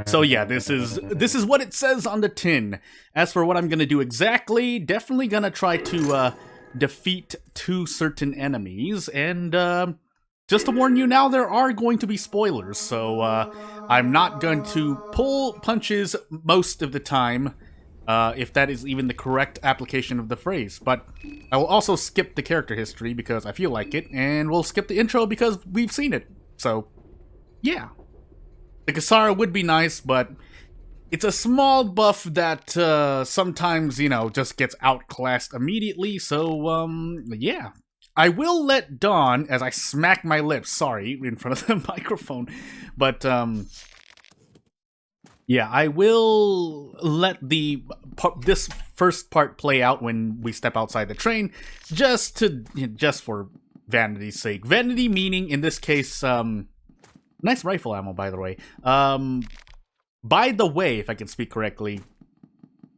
So yeah, this is what it says on the tin. As for what I'm gonna do exactly, definitely gonna try to defeat two certain enemies, and just to warn you now, there are going to be spoilers, so I'm not going to pull punches most of the time, if that is even the correct application of the phrase. But I will also skip the character history because I feel like it, and we'll skip the intro because we've seen it. So, yeah. The Kasara would be nice, but it's a small buff that sometimes, just gets outclassed immediately, so, yeah. I will let Daan, as I smack my lips, sorry, in front of the microphone, but, yeah, I will let this first part play out when we step outside the train, just for vanity's sake. Vanity meaning, in this case, nice rifle ammo, by the way. By the way, if I can speak correctly.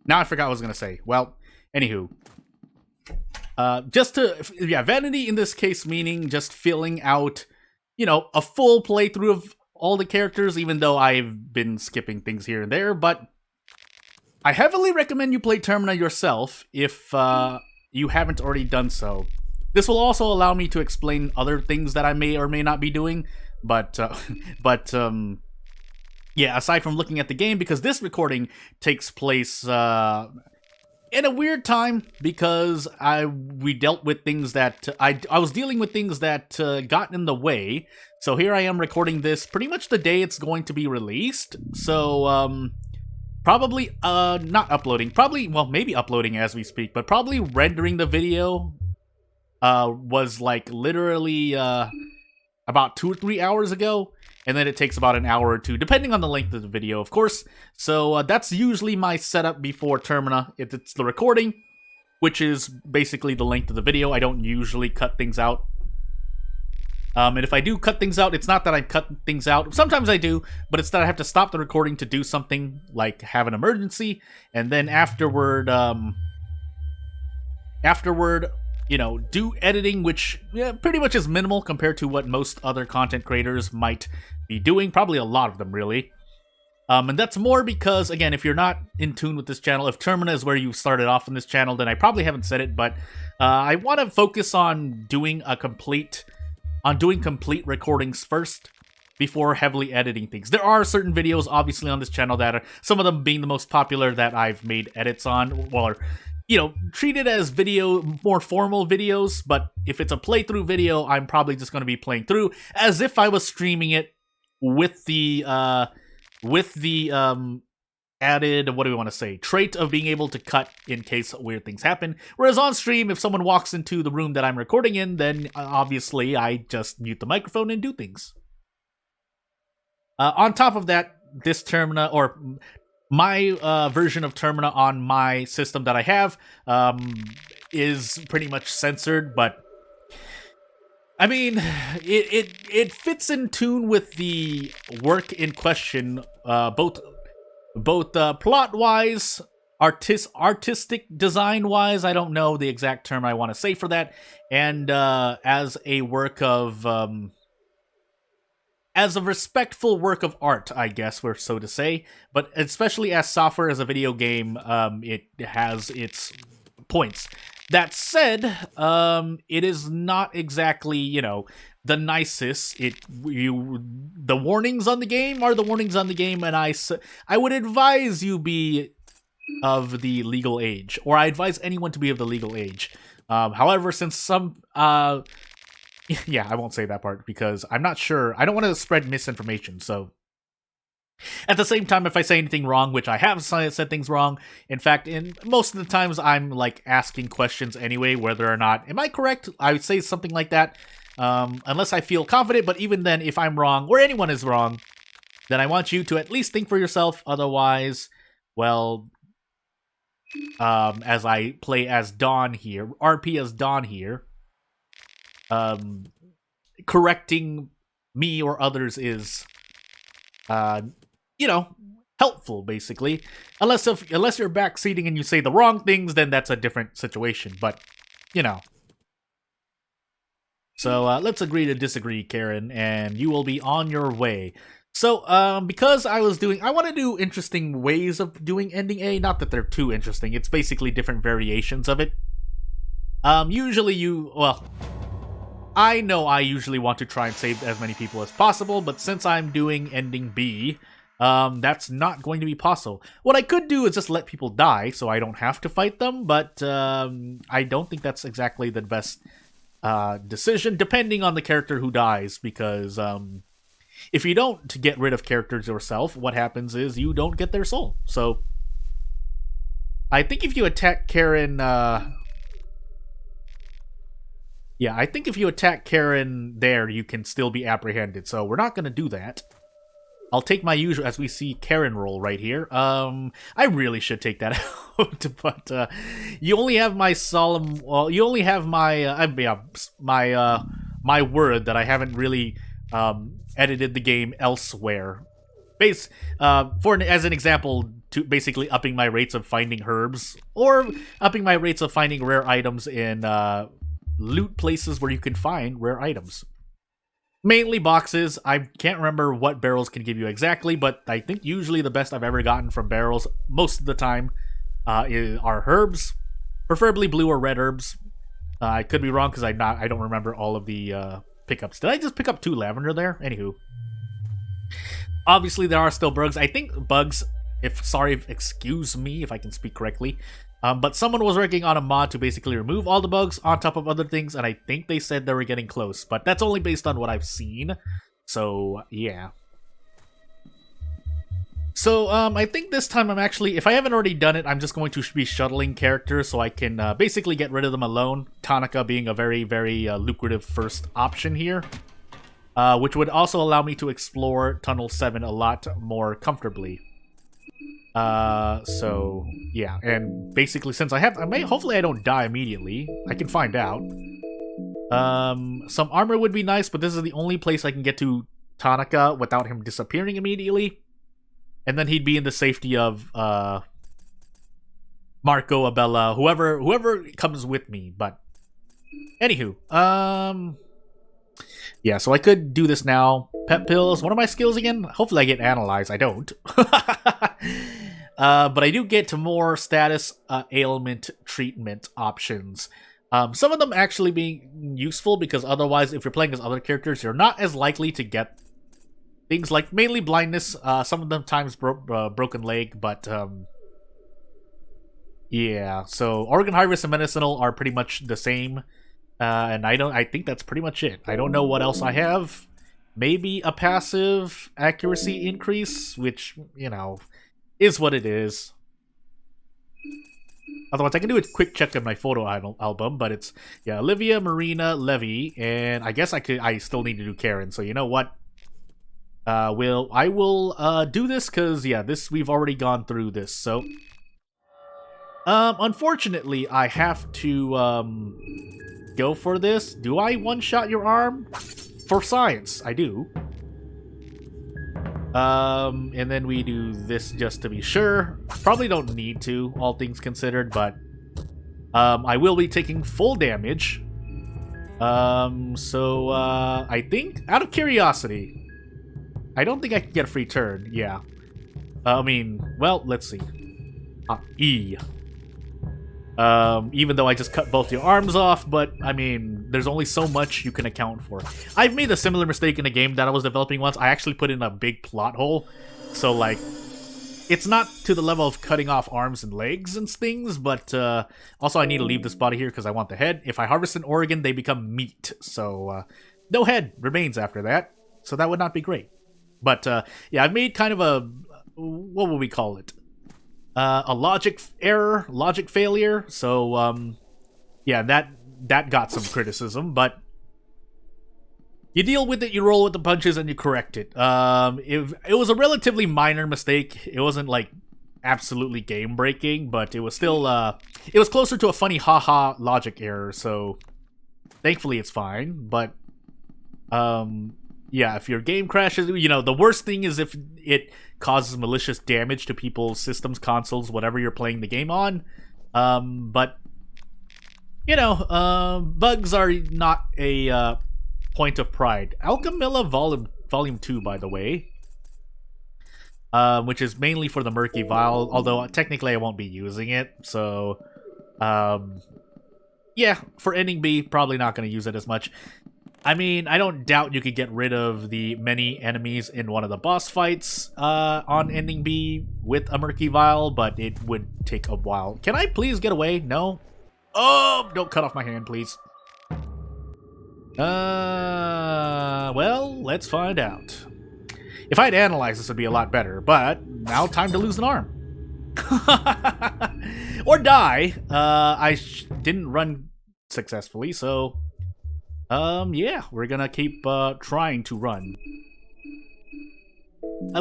Now I forgot what I was going to say. Well, anywho. Vanity in this case meaning just filling out, a full playthrough of all the characters, even though I've been skipping things here and there, but I heavily recommend you play Termina yourself if you haven't already done so. This will also allow me to explain other things that I may or may not be doing, but yeah, aside from looking at the game, because this recording takes place in a weird time, because we dealt with things that I was dealing with things that got in the way. So here I am recording this pretty much the day it's going to be released. So probably not uploading, maybe uploading as we speak, but probably rendering the video was like literally about 2 or 3 hours ago, and then it takes about an hour or two, depending on the length of the video, of course. So that's usually my setup before Termina. It's the recording, which is basically the length of the video. I don't usually cut things out. And if I do cut things out, it's not that I cut things out. Sometimes I do, but it's that I have to stop the recording to do something, like have an emergency, and then afterward, do editing, which pretty much is minimal compared to what most other content creators might be doing. Probably a lot of them, really. And that's more because, again, if you're not in tune with this channel, if Termina is where you started off on this channel, then I probably haven't said it, but I want to focus on doing complete recordings first before heavily editing things. There are certain videos, obviously, on this channel that are, some of them being the most popular, that I've made edits on, or treated as more formal videos, but if it's a playthrough video, I'm probably just going to be playing through as if I was streaming it with the added, what do we want to say, trait of being able to cut in case weird things happen. Whereas on stream, if someone walks into the room that I'm recording in, then obviously I just mute the microphone and do things. On top of that, this Termina, or my version of Termina on my system that I have, is pretty much censored, but I mean, it fits in tune with the work in question, both plot-wise, artistic design-wise. I don't know the exact term I want to say for that, and as a work of as a respectful work of art, I guess we're so to say, but especially as software as a video game, it has its points. That said, it is not exactly, the nicest. The warnings on the game are the warnings on the game, and I would advise you be of the legal age, or I advise anyone to be of the legal age. However, since some yeah, I won't say that part because I'm not sure. I don't want to spread misinformation, so at the same time, if I say anything wrong, which I have said things wrong, in fact, in most of the times I'm like asking questions anyway, whether or not, am I correct? I would say something like that, unless I feel confident, but even then, if I'm wrong, or anyone is wrong, then I want you to at least think for yourself, otherwise, well, as I play as Daan here, RP as Daan here, correcting me or others is, helpful, basically. Unless you're backseating and you say the wrong things, then that's a different situation, but, So, let's agree to disagree, Karen, and you will be on your way. So, because I want to do interesting ways of doing ending A. Not that they're too interesting. It's basically different variations of it. Usually I know I usually want to try and save as many people as possible, but since I'm doing ending B, that's not going to be possible. What I could do is just let people die, so I don't have to fight them, but I don't think that's exactly the best decision, depending on the character who dies, because if you don't get rid of characters yourself, what happens is you don't get their soul. So I think if you attack Karen, yeah, I think if you attack Karen there, you can still be apprehended. So we're not going to do that. I'll take my usual, as we see Karen roll right here. I really should take that out, but you only have my solemn. Well, you only have my my word that I haven't really edited the game elsewhere. As an example, to basically upping my rates of finding herbs or upping my rates of finding rare items in loot places where you can find rare items. Mainly boxes. I can't remember what barrels can give you exactly, but I think usually the best I've ever gotten from barrels, most of the time, are herbs, preferably blue or red herbs. I could be wrong because I don't remember all of the pickups. Did I just pick up 2 lavender there? Anywho, obviously there are still bugs. I think bugs. Excuse me if I can speak correctly. But someone was working on a mod to basically remove all the bugs on top of other things, and I think they said they were getting close. But that's only based on what I've seen. So, yeah. So, I think this time I'm actually, if I haven't already done it, I'm just going to be shuttling characters so I can basically get rid of them alone. Tanaka being a very, very lucrative first option here. Which would also allow me to explore Tunnel 7 a lot more comfortably. So yeah, and basically since hopefully I don't die immediately. I can find out. Some armor would be nice, but this is the only place I can get to Tanaka without him disappearing immediately. And then he'd be in the safety of Marco, Abella, whoever comes with me. But anywho, yeah, so I could do this now. Pet pills. What are my skills again? Hopefully I get analyzed. I don't. But I do get to more status ailment treatment options. Some of them actually being useful because otherwise, if you're playing as other characters, you're not as likely to get things like mainly blindness. Some of them times broken leg, but yeah. So organ harvest and medicinal are pretty much the same. And I think that's pretty much it. I don't know what else I have. Maybe a passive accuracy increase, which, you know, is what it is. Otherwise, I can do a quick check on my photo album, but it's, yeah, Olivia, Marina, Levy, and I guess I still need to do Karen, so you know what? I will do this, because, yeah, we've already gone through this, so... unfortunately, I have to, go for this. Do I one-shot your arm? For science, I do. And then we do this just to be sure. Probably don't need to, all things considered, but I will be taking full damage. So I think, out of curiosity, I don't think I can get a free turn, yeah. I mean, well, let's see. E. Even though I just cut both your arms off, but, I mean, there's only so much you can account for. I've made a similar mistake in a game that I was developing once. I actually put in a big plot hole. So, like, it's not to the level of cutting off arms and legs and things, but, also I need to leave this body here because I want the head. If I harvest an organ, they become meat. So, no head remains after that. So that would not be great. But, yeah, I've made kind of a, what would we call it? A logic error, logic failure. So, yeah, that got some criticism, but you deal with it, you roll with the punches, and you correct it. It was a relatively minor mistake. It wasn't, like, absolutely game-breaking, but it was still, it was closer to a funny haha logic error, so thankfully it's fine, but, yeah, if your game crashes, you know, the worst thing is if it causes malicious damage to people's systems, consoles, whatever you're playing the game on. But, you know, bugs are not a point of pride. Alchemilla Volume 2, by the way. which is mainly for the Murky Vial, although technically I won't be using it, so... yeah, for ending B, probably not going to use it as much. I mean, I don't doubt you could get rid of the many enemies in one of the boss fights on ending B with a Murky Vial, but it would take a while. Can I please get away? No? Oh, don't cut off my hand, please. Well, let's find out. If I'd analyzed this, would be a lot better, but now time to lose an arm. Or die. I didn't run successfully, so... yeah, we're gonna keep trying to run.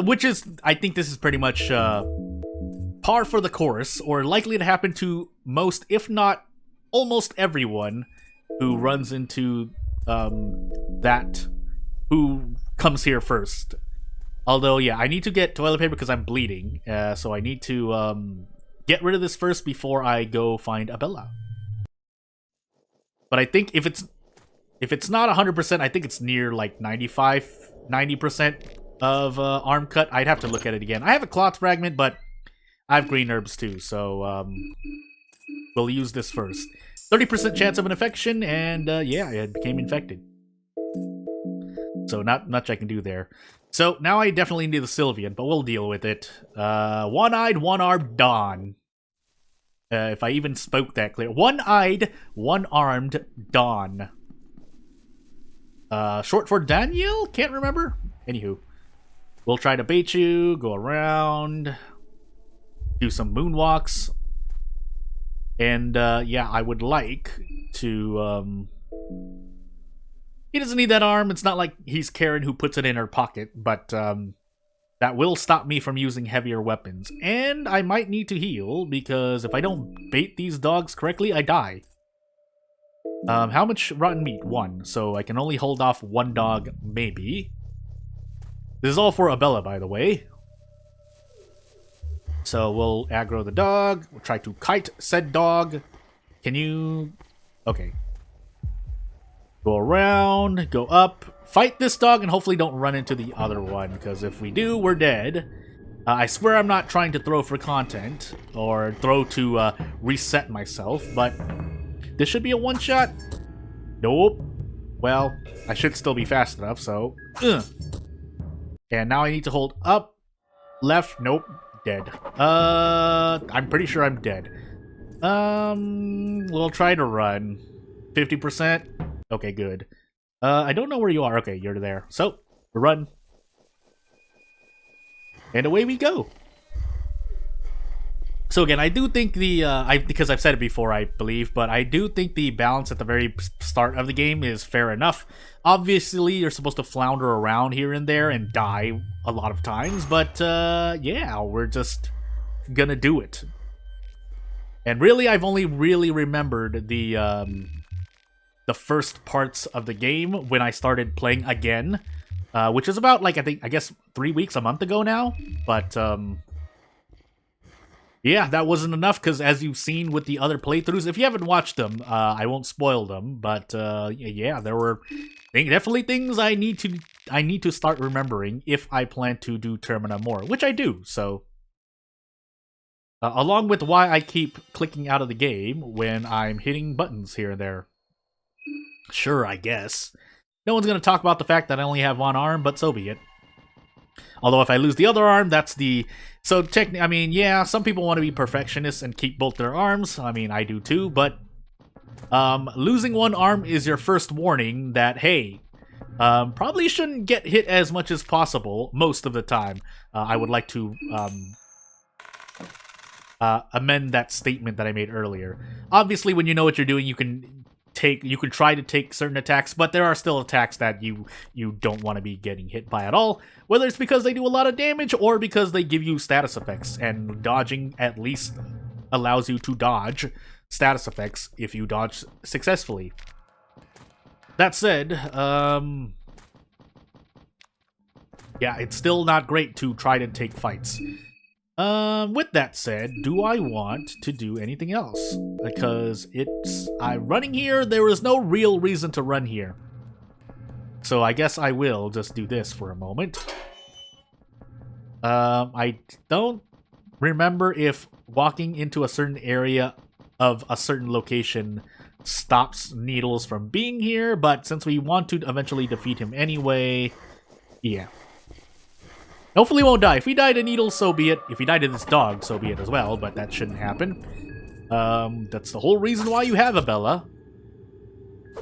Which is, I think this is pretty much par for the course, or likely to happen to most, if not almost everyone who runs into who comes here first. Although, yeah, I need to get toilet paper because I'm bleeding, so I need to get rid of this first before I go find Abella. But I think if it's not 100%, I think it's near like 90% of arm cut. I'd have to look at it again. I have a cloth fragment, but I have green herbs too, so we'll use this first. 30% chance of an infection, and yeah, it became infected. So not much I can do there. So now I definitely need the Sylvian, but we'll deal with it. One-eyed, one-armed Daan. If I even spoke that clear. One-eyed, one-armed Daan. Short for Daniel? Can't remember. Anywho. We'll try to bait you, go around, do some moonwalks. And, yeah, I would like to, he doesn't need that arm. It's not like he's Karen who puts it in her pocket, but that will stop me from using heavier weapons. And I might need to heal, because if I don't bait these dogs correctly, I die. How much rotten meat? 1. So I can only hold off 1 dog, maybe. This is all for Abella, by the way. So we'll aggro the dog. We'll try to kite said dog. Can you... Okay. Go around, go up, fight this dog, and hopefully don't run into the other one, because if we do, we're dead. I swear I'm not trying to throw for content, or throw to reset myself, but this should be a one-shot. Nope. Well, I should still be fast enough, so... And now I need to hold up, left, nope, dead. I'm pretty sure I'm dead. We'll try to run. 50%? Okay, good. I don't know where you are. Okay, you're there. So, run. And away we go. So again, I do think the, because I've said it before, I believe, but I do think the balance at the very start of the game is fair enough. Obviously, you're supposed to flounder around here and there and die a lot of times, but, yeah, we're just gonna do it. And really, I've only really remembered the first parts of the game when I started playing again, which is about, like, I guess 3 weeks, a month ago now, but, yeah, that wasn't enough, because as you've seen with the other playthroughs, if you haven't watched them, I won't spoil them, but, yeah, there were definitely things I need to start remembering if I plan to do Termina more, which I do, so... along with why I keep clicking out of the game when I'm hitting buttons here and there. Sure, I guess. No one's going to talk about the fact that I only have 1 arm, but so be it. Although if I lose the other arm, that's the... So, technically, I mean, yeah, some people want to be perfectionists and keep both their arms. I mean, I do too, but... losing 1 arm is your first warning that, hey, probably shouldn't get hit as much as possible most of the time. I would like to, amend that statement that I made earlier. Obviously, when you know what you're doing, you can try to take certain attacks, but there are still attacks that you don't want to be getting hit by at all, whether it's because they do a lot of damage or because they give you status effects, and dodging at least allows you to dodge status effects if you dodge successfully. That said, yeah, it's still not great to try to take fights. With that said, do I want to do anything else? Because I'm running here, there is no real reason to run here. So I guess I will just do this for a moment. I don't remember if walking into a certain area of a certain location stops Needles from being here, but since we want to eventually defeat him anyway, yeah. Hopefully he won't die. If he died to Needles, so be it. If he died to this dog, so be it as well, but that shouldn't happen. That's the whole reason why you have a Bella.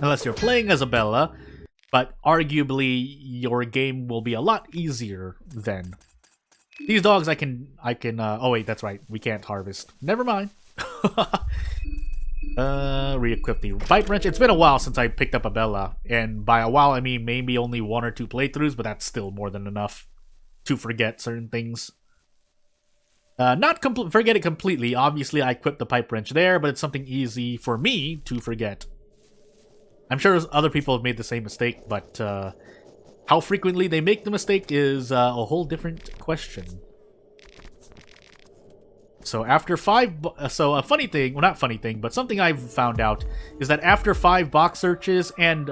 Unless you're playing as a Bella, but arguably your game will be a lot easier then. These dogs I can, oh wait, that's right, we can't harvest. Never mind. Re-equip the pipe wrench. It's been a while since I picked up a Bella, and by a while I mean maybe only 1 or 2 playthroughs, but that's still more than enough to forget certain things. Not forget it completely. Obviously, I equipped the pipe wrench there, but it's something easy for me to forget. I'm sure other people have made the same mistake, but how frequently they make the mistake is a whole different question. So after 5... So a funny thing, well not funny thing, but something I've found out is that after 5 box searches and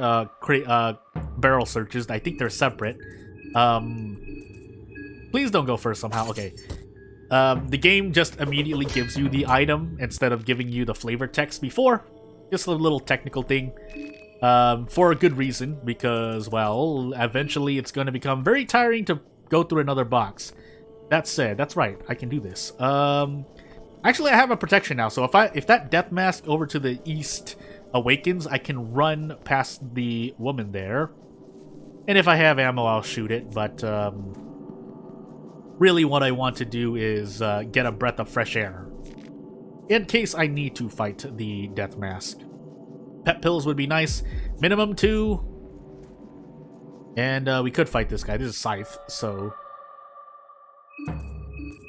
barrel searches, I think they're separate. Please don't go first somehow. Okay. The game just immediately gives you the item instead of giving you the flavor text before. Just a little technical thing. For a good reason, because, well, eventually it's going to become very tiring to go through another box. That said, that's right, I can do this. Actually, I have a protection now, so if that death mask over to the east awakens, I can run past the woman there. And if I have ammo, I'll shoot it, but, really what I want to do is get a breath of fresh air. In case I need to fight the death mask. Pet pills would be nice. Minimum 2. And we could fight this guy. This is Scythe, so...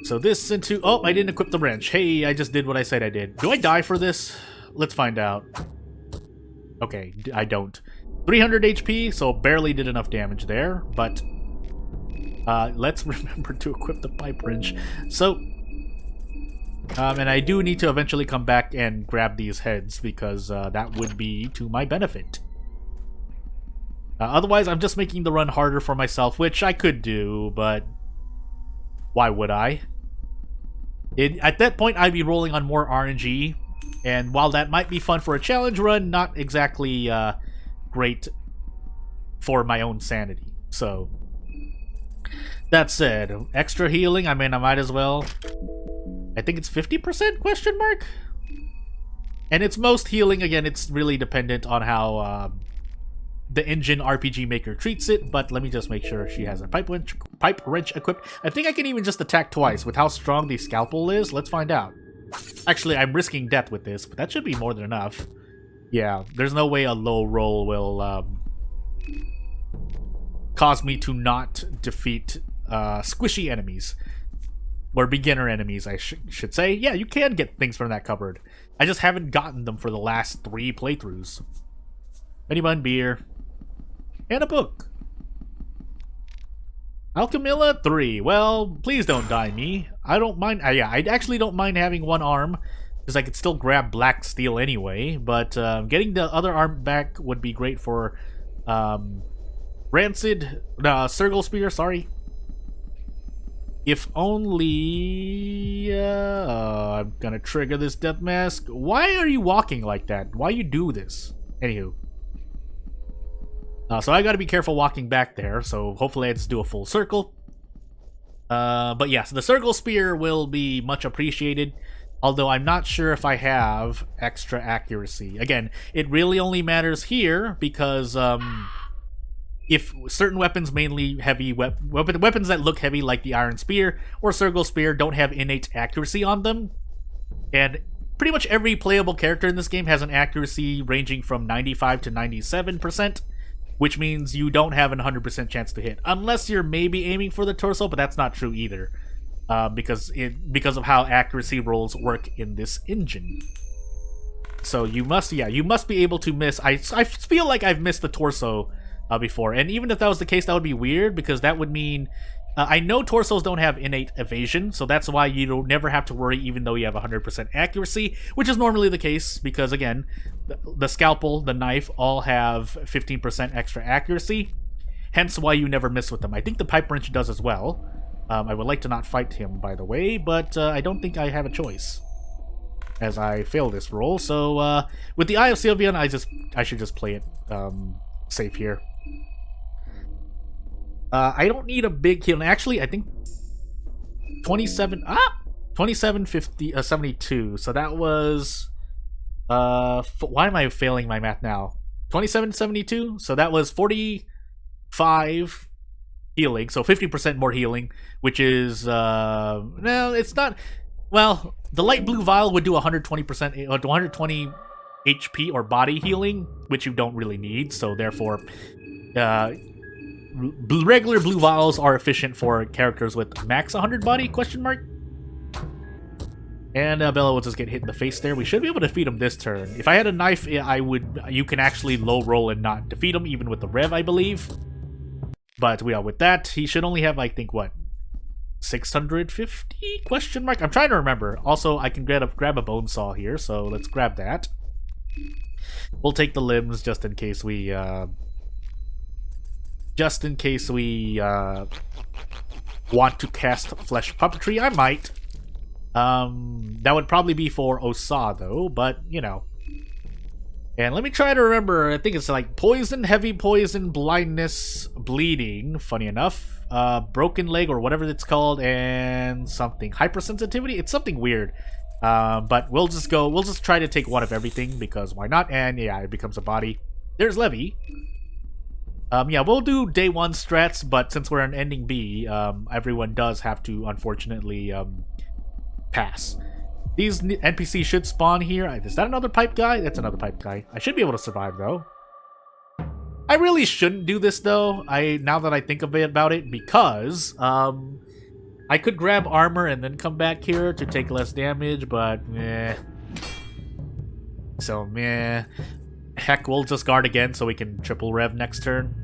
So this into... Oh, I didn't equip the wrench. Hey, I just did what I said I did. Do I die for this? Let's find out. Okay, I don't. 300 HP, so barely did enough damage there, but... let's remember to equip the pipe wrench. So... and I do need to eventually come back and grab these heads, because that would be to my benefit. Otherwise, I'm just making the run harder for myself, which I could do, but... Why would I? At that point, I'd be rolling on more RNG, and while that might be fun for a challenge run, not exactly great for my own sanity. So, that said, extra healing, I mean, I might as well. I think it's 50% question mark? And it's most healing, again, it's really dependent on how the engine RPG maker treats it, but let me just make sure she has a pipe wrench equipped. I think I can even just attack twice. With how strong the scalpel is, let's find out. Actually, I'm risking death with this, but that should be more than enough. Yeah, there's no way a low roll will cause me to not defeat squishy enemies. Or beginner enemies, I should say. Yeah, you can get things from that cupboard. I just haven't gotten them for the last 3 playthroughs. Mini bun, beer, and a book. Alchemilla 3. Well, please don't die me. I don't mind. Yeah, I actually don't mind having 1 arm, because I could still grab black steel anyway. But getting the other arm back would be great for Rancid, Circle Spear. Sorry. If only... I'm gonna trigger this death mask. Why are you walking like that? Why you do this? Anywho. So I gotta be careful walking back there, so hopefully I just do a full circle. But yes, the Circle Spear will be much appreciated, although I'm not sure if I have extra accuracy. Again, it really only matters here, because... if certain weapons, mainly heavy weapons that look heavy like the Iron Spear or Circle Spear, don't have innate accuracy on them, and pretty much every playable character in this game has an accuracy ranging from 95 to 97%, which means you don't have a 100% chance to hit, unless you're maybe aiming for the torso, but that's not true either, because of how accuracy rolls work in this engine. So you must be able to miss. I feel like I've missed the torso before, and even if that was the case, that would be weird, because that would mean I know torsos don't have innate evasion, so that's why you don't never have to worry even though you have 100% accuracy, which is normally the case, because again, the scalpel, the knife, all have 15% extra accuracy, hence why you never miss with them. I think the pipe wrench does as well, I would like to not fight him, by the way, but I don't think I have a choice, as I fail this roll. So with the Eye of Sylvian, I should just play it safe here. I don't need a big heal. Actually, I think 2750 72. So that was why am I failing my math now? 2772. So that was 45 healing. So 50% more healing, which is no, it's not. Well, the light blue vial would do 120% 120 HP or body healing, which you don't really need. So therefore, regular blue vials are efficient for characters with max 100 body, question mark. And Bella will just get hit in the face there. We should be able to defeat him this turn. If I had a knife, you can actually low roll and not defeat him, even with the rev, I believe. But with that, he should only have, I think, what, 650 question mark? I'm trying to remember. Also, I can grab a bone saw here, so let's grab that. We'll take the limbs just in case we want to cast flesh puppetry. I might. That would probably be for Osa though, but you know. And let me try to remember. I think it's like poison, heavy poison, blindness, bleeding. Funny enough, broken leg or whatever it's called, and something hypersensitivity. It's something weird. But we'll just try to take one of everything because why not? And yeah, it becomes a body. There's Levy. Yeah, we'll do day 1 strats, but since we're an ending B, everyone does have to unfortunately pass. These NPCs should spawn here. Is that another pipe guy? That's another pipe guy. I should be able to survive though. I really shouldn't do this though. Now that I think about it, because I could grab armor and then come back here to take less damage, but meh. So meh. Heck, we'll just guard again so we can triple rev next turn.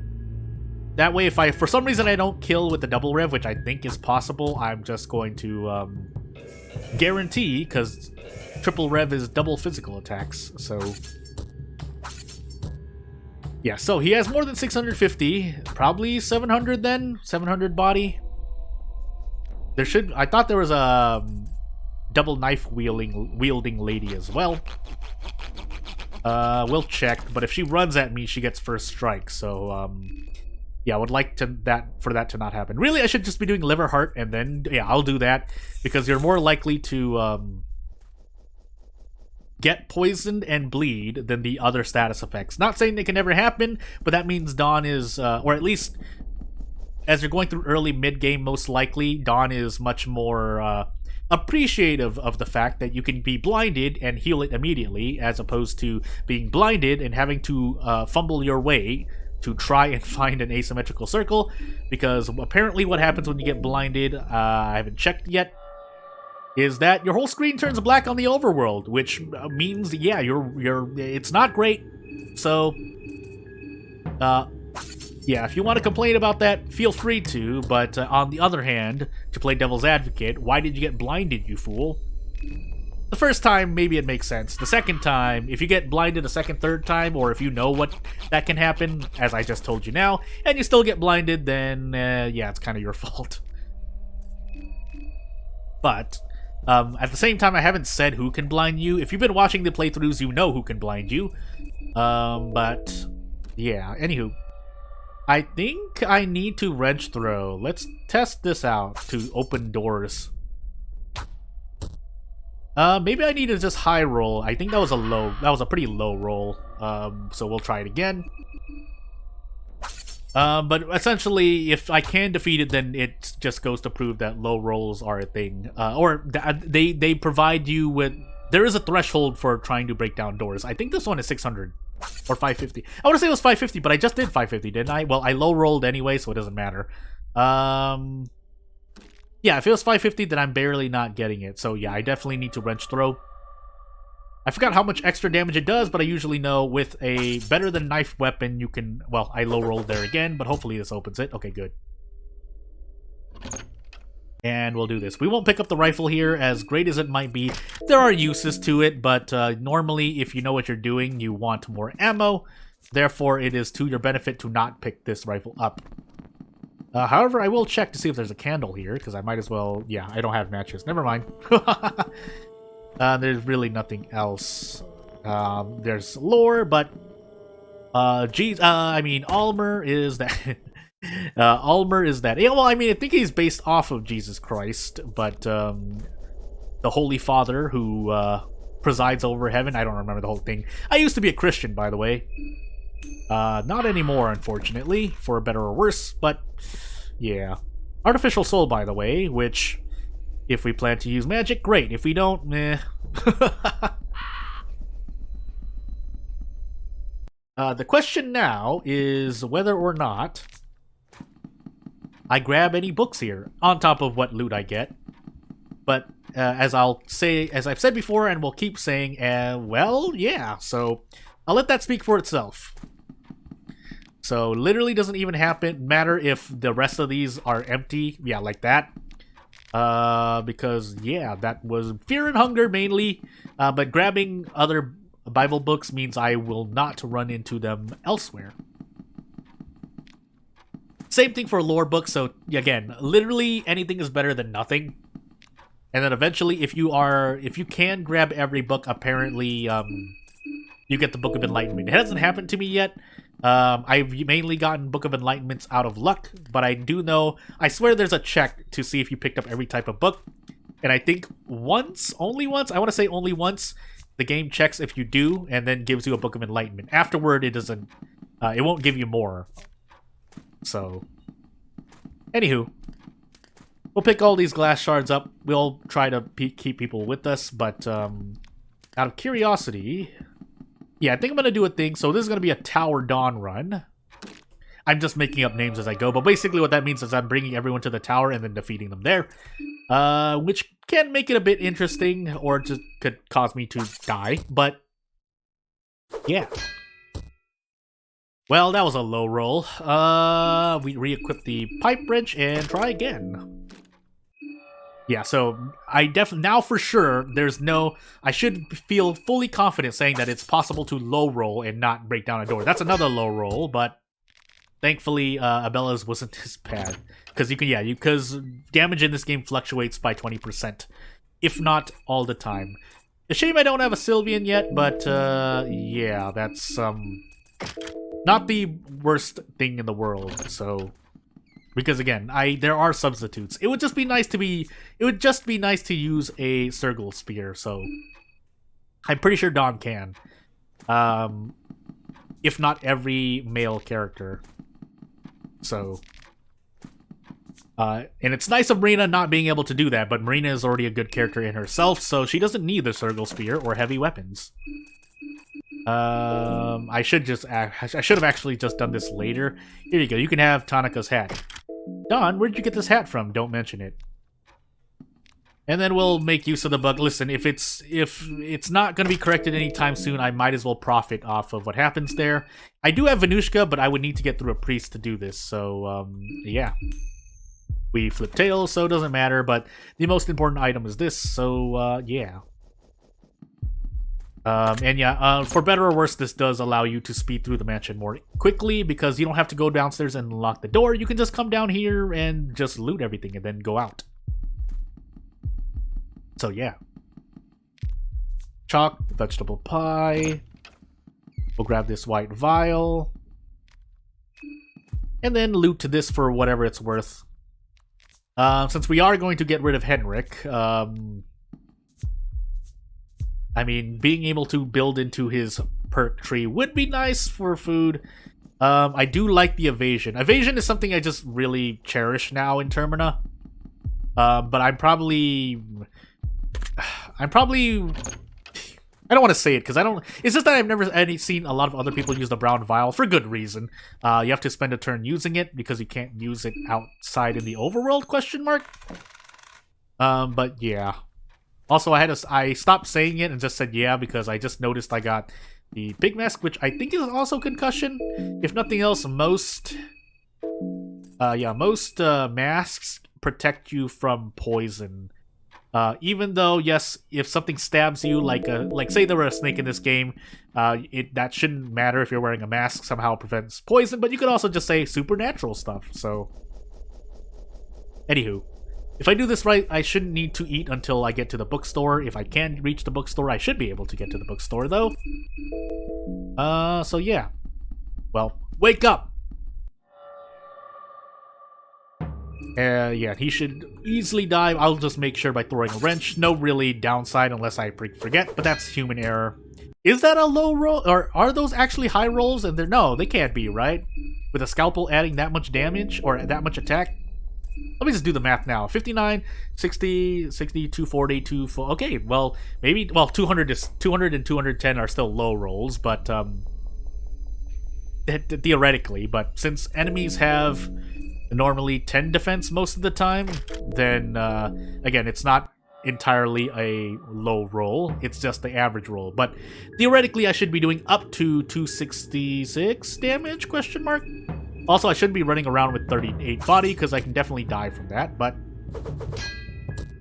That way, if for some reason I don't kill with the double rev, which I think is possible, I'm just going to guarantee, because triple rev is double physical attacks, so yeah. So he has more than 650, probably 700 then, 700 body. I thought there was a double knife wielding lady as well. We'll check, but if she runs at me, she gets first strike, so yeah, I would like for that to not happen. Really, I should just be doing liver heart, and then yeah, I'll do that because you're more likely to get poisoned and bleed than the other status effects. Not saying it can never happen, but that means Daan is, or at least as you're going through early mid game, most likely Daan is much more appreciative of the fact that you can be blinded and heal it immediately, as opposed to being blinded and having to fumble your way to try and find an asymmetrical circle, because apparently what happens when you get blinded, I haven't checked yet, is that your whole screen turns black on the overworld, which means, yeah, it's not great. So, yeah, if you want to complain about that, feel free to, but on the other hand, to play devil's advocate, why did you get blinded, you fool? The first time, maybe it makes sense. The second time, if you get blinded a second, third time, or if you know what that can happen, as I just told you now, and you still get blinded, then, yeah, it's kind of your fault. But, at the same time, I haven't said who can blind you. If you've been watching the playthroughs, you know who can blind you. But, yeah, anywho. I think I need to wrench throw. Let's test this out to open doors. Maybe I need to just high roll. I think that was a pretty low roll. So we'll try it again. But essentially, if I can defeat it, then it just goes to prove that low rolls are a thing. Or they provide you with... There is a threshold for trying to break down doors. I think this one is 600 or 550. I want to say it was 550, but I just did 550, didn't I? Well, I low rolled anyway, so it doesn't matter. Yeah, if it was 550, then I'm barely not getting it. So yeah, I definitely need to wrench throw. I forgot how much extra damage it does, but I usually know with a better than knife weapon, you can... Well, I low rolled there again, but hopefully this opens it. Okay, good. And we'll do this. We won't pick up the rifle here, as great as it might be. There are uses to it, but normally, if you know what you're doing, you want more ammo. Therefore, it is to your benefit to not pick this rifle up. However, I will check to see if there's a candle here, because I might as well... Yeah, I don't have matches. Never mind. There's really nothing else. There's lore, but... Almer is that... Almer is that... Yeah, well, I mean, I think he's based off of Jesus Christ, but, the Holy Father who, presides over heaven. I don't remember the whole thing. I used to be a Christian, by the way. Not anymore, unfortunately, for better or worse, but yeah. Artificial soul, by the way, which, if we plan to use magic, great. If we don't, eh. The question now is whether or not I grab any books here, on top of what loot I get. But, as I've said before, and will keep saying, well, yeah, so I'll let that speak for itself. So, literally doesn't even matter if the rest of these are empty. Yeah, like that. Because, yeah, that was fear and hunger, mainly. But grabbing other Bible books means I will not run into them elsewhere. Same thing for lore books, so, again, literally anything is better than nothing. And then eventually, if you can grab every book, apparently, you get the Book of Enlightenment. It hasn't happened to me yet. I've mainly gotten Book of Enlightenments out of luck, but I do know, I swear there's a check to see if you picked up every type of book. And I think only once, I want to say only once, the game checks if you do, and then gives you a Book of Enlightenment. Afterward, it doesn't, it won't give you more. So, anywho. We'll pick all these glass shards up. We'll try to keep people with us, but out of curiosity... Yeah, I think I'm going to do a thing. So this is going to be a Tower Dawn run. I'm just making up names as I go, but basically what that means is I'm bringing everyone to the tower and then defeating them there. Which can make it a bit interesting, or just could cause me to die, but... Yeah. Well, that was a low roll. We re-equip the pipe wrench and try again. Yeah, so I definitely, now for sure, I should feel fully confident saying that it's possible to low roll and not break down a door. That's another low roll, but thankfully, Abella's wasn't as bad. Because because damage in this game fluctuates by 20%, if not all the time. A shame I don't have a Sylvian yet, but yeah, that's not the worst thing in the world, so... Because again, there are substitutes. It would just be nice to use a Sergal Spear, so I'm pretty sure Daan can. If not every male character. So and it's nice of Marina not being able to do that, but Marina is already a good character in herself, so she doesn't need the Sergal Spear or heavy weapons. I should have actually just done this later. Here you go, you can have Tanaka's hat. Daan, where did you get this hat from? Don't mention it. And then we'll make use of the bug. Listen, if it's not going to be corrected anytime soon, I might as well profit off of what happens there. I do have Venushka, but I would need to get through a priest to do this, so, yeah. We flip tails, so it doesn't matter, but the most important item is this, so, yeah. And yeah, for better or worse, this does allow you to speed through the mansion more quickly, because you don't have to go downstairs and lock the door. You can just come down here and just loot everything and then go out. So yeah. Chalk, vegetable pie. We'll grab this white vial. And then loot to this for whatever it's worth. Since we are going to get rid of Henrik, I mean, being able to build into his perk tree would be nice for food. I do like the evasion. Evasion is something I just really cherish now in Termina. But I'm probably... I don't want to say it, because I don't... It's just that I've never seen a lot of other people use the brown vial, for good reason. You have to spend a turn using it, because you can't use it outside in the overworld, question mark? But yeah. Also, I stopped saying it and just said yeah, because I just noticed I got the Big Mask, which I think is also concussion. If nothing else, most masks protect you from poison. Even though, yes, if something stabs you, like say there were a snake in this game, that shouldn't matter if you're wearing a mask, somehow prevents poison, but you could also just say supernatural stuff, so Anywho, if I do this right, I shouldn't need to eat until I get to the bookstore. If I can reach the bookstore, I should be able to get to the bookstore, though. So yeah. Well, wake up! Yeah, he should easily die. I'll just make sure by throwing a wrench. No really downside unless I forget, but that's human error. Is that a low roll? Or are those actually high rolls? And no, they can't be, right? With a scalpel adding that much damage or that much attack? Let me just do the math now. 59, 60, 60, 240, 240. Okay, well, maybe, well, 200 and 210 are still low rolls, but theoretically, but since enemies have normally 10 defense most of the time, then again, it's not entirely a low roll, it's just the average roll. But theoretically, I should be doing up to 266 damage, question mark? Also, I shouldn't be running around with 38 body, because I can definitely die from that, but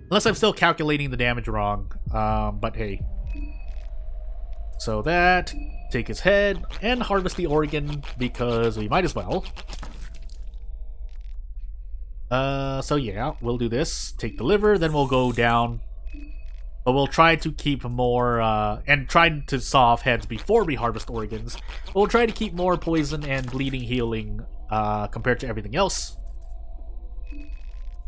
unless I'm still calculating the damage wrong, but hey. So that, take his head, and harvest the organ, because we might as well. So yeah, we'll do this. Take the liver, then we'll go down. But we'll try to keep more, and try to saw off heads before we harvest organs. But we'll try to keep more poison and bleeding healing, compared to everything else.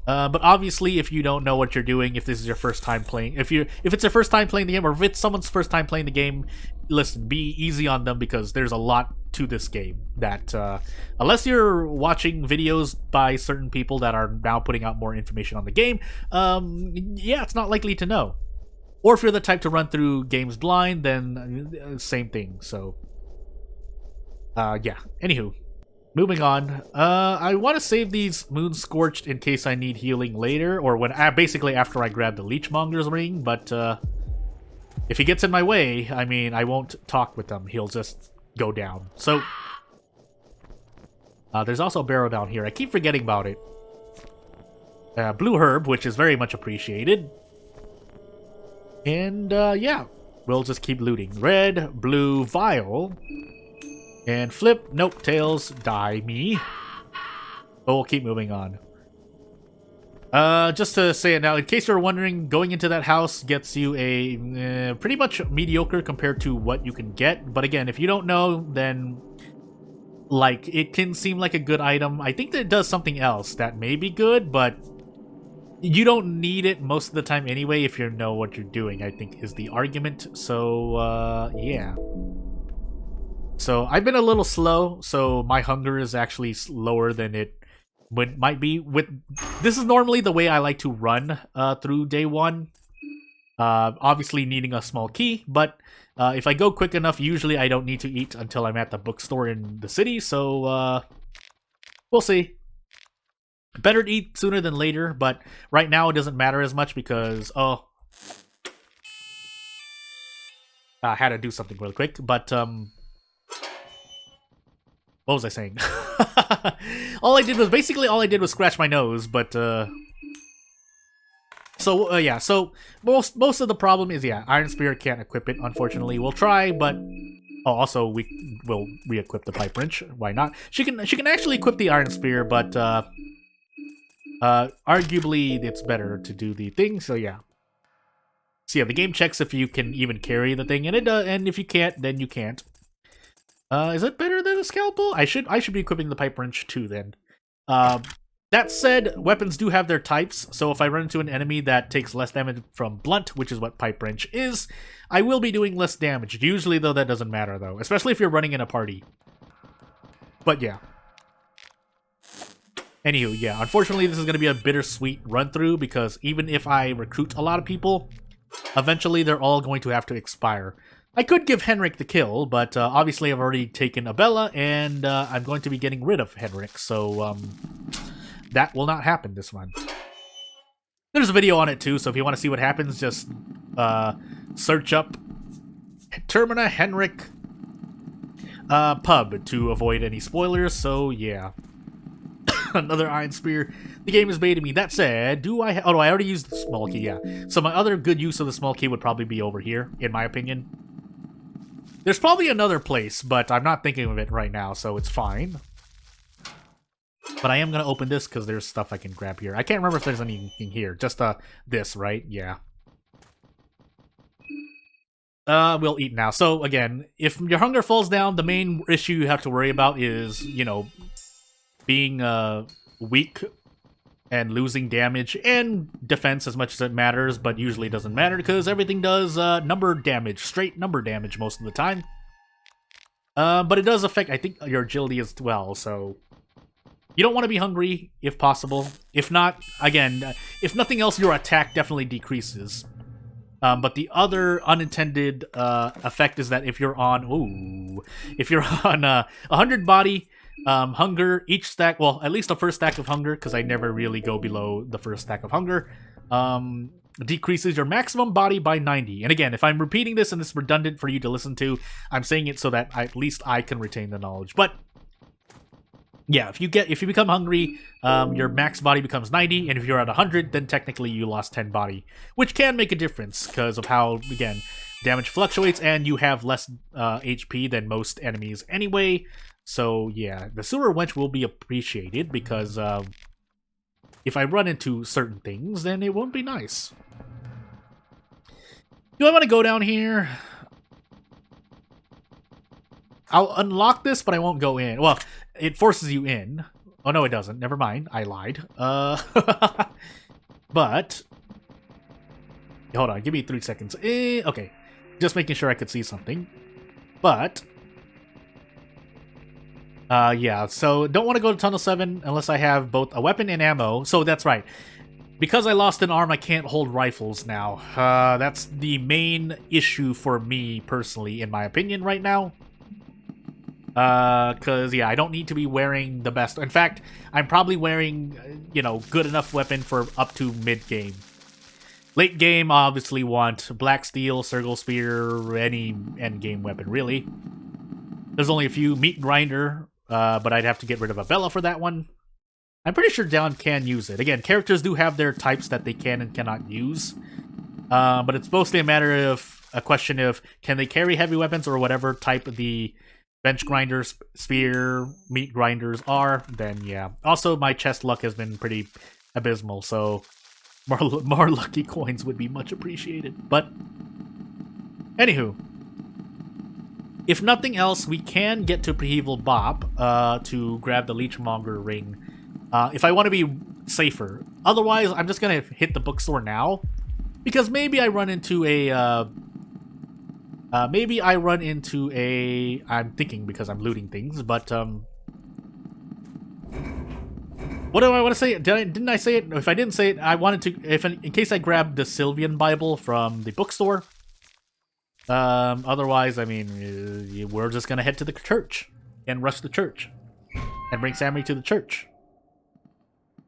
But obviously, if you don't know what you're doing, if this is your first time playing, if it's your first time playing the game, or if it's someone's first time playing the game, listen, be easy on them, because there's a lot to this game that, unless you're watching videos by certain people that are now putting out more information on the game, yeah, it's not likely to know. Or if you're the type to run through games blind, then same thing. So, yeah. Anywho. Moving on, I want to save these Moon Scorched in case I need healing later, or when basically after I grab the Leechmonger's ring, but if he gets in my way, I mean, I won't talk with him, he'll just go down. So, there's also a barrel down here, I keep forgetting about it. Blue herb, which is very much appreciated. And, yeah, we'll just keep looting. Red, blue, vial. And flip, nope, tails, die me. But we'll keep moving on. Just to say it now, in case you're wondering, going into that house gets you a pretty much mediocre compared to what you can get. But again, if you don't know, then like it can seem like a good item. I think that it does something else that may be good, but you don't need it most of the time anyway if you know what you're doing, I think is the argument. So, yeah. So I've been a little slow, so my hunger is actually lower than it might be. This is normally the way I like to run through day one. Obviously needing a small key, but if I go quick enough, usually I don't need to eat until I'm at the bookstore in the city, so we'll see. Better to eat sooner than later, but right now it doesn't matter as much because, I had to do something real quick, but, what was I saying? all I did was scratch my nose, but, so, yeah, so most of the problem is, yeah, Iron Spear can't equip it, unfortunately. We'll try, but, oh, also, we will re-equip the Pipe Wrench. Why not? She can actually equip the Iron Spear, but, arguably, it's better to do the thing, so yeah. So yeah, the game checks if you can even carry the thing, and it does, and if you can't, then you can't. Is it better than a scalpel? I should be equipping the Pipe Wrench too then. That said, weapons do have their types, so if I run into an enemy that takes less damage from blunt, which is what Pipe Wrench is, I will be doing less damage. Usually, though, that doesn't matter, though. Especially if you're running in a party. But yeah. Anywho, yeah, unfortunately this is going to be a bittersweet run-through, because even if I recruit a lot of people, eventually they're all going to have to expire. I could give Henrik the kill, but obviously I've already taken Abella, and I'm going to be getting rid of Henrik, so that will not happen this run. There's a video on it too, so if you want to see what happens, just search up Termina Henrik pub to avoid any spoilers, so yeah. Another Iron Spear. The game is baiting me. That said, do I... Oh, no, I already used the small key, yeah. So my other good use of the small key would probably be over here, in my opinion. There's probably another place, but I'm not thinking of it right now, so it's fine. But I am going to open this because there's stuff I can grab here. I can't remember if there's anything here. Just this, right? Yeah. We'll eat now. So, again, if your hunger falls down, the main issue you have to worry about is, you know, being weak and losing damage and defense as much as it matters, but usually it doesn't matter because everything does number damage, straight number damage most of the time. But it does affect, I think, your agility as well, so you don't want to be hungry if possible. If not, again, if nothing else, your attack definitely decreases. But the other unintended effect is that if you're on, if you're on 100 body, hunger, each stack, well, at least the first stack of hunger, because I never really go below the first stack of hunger, decreases your maximum body by 90. And again, if I'm repeating this and it's redundant for you to listen to, I'm saying it so that at least I can retain the knowledge. But yeah, if you become hungry, your max body becomes 90, and if you're at 100, then technically you lost 10 body, which can make a difference because of how, again, damage fluctuates and you have less HP than most enemies anyway. So yeah, the sewer wench will be appreciated because if I run into certain things, then it won't be nice. Do I want to go down here? I'll unlock this, but I won't go in. Well, it forces you in. Oh, no, it doesn't. Never mind. I lied. But... hold on. Give me 3 seconds. Okay. Just making sure I could see something. But... yeah, so don't want to go to Tunnel 7 unless I have both a weapon and ammo. So that's right. Because I lost an arm, I can't hold rifles now. That's the main issue for me, personally, in my opinion, right now. Because, yeah, I don't need to be wearing the best. In fact, I'm probably wearing, you know, good enough weapon for up to mid-game. Late game, obviously want Black Steel, Circle Spear, any end-game weapon, really. There's only a few. Meat Grinder, but I'd have to get rid of a Bella for that one. I'm pretty sure Daan can use it. Again, characters do have their types that they can and cannot use. But it's mostly a matter of a question of can they carry heavy weapons or whatever type the bench grinders, spear, meat grinders are, then yeah. Also, my chest luck has been pretty abysmal, so more lucky coins would be much appreciated. But, anywho, if nothing else, we can get to Preheval Bop to grab the Leechmonger ring if I want to be safer. Otherwise, I'm just going to hit the bookstore now, because maybe I run into a... I'm thinking because I'm looting things, but, what do I want to say? Didn't I say it? If I didn't say it, I wanted to, in case I grabbed the Sylvian Bible from the bookstore. Otherwise, I mean, we're just gonna head to the church and rush the church and bring Samarie to the church.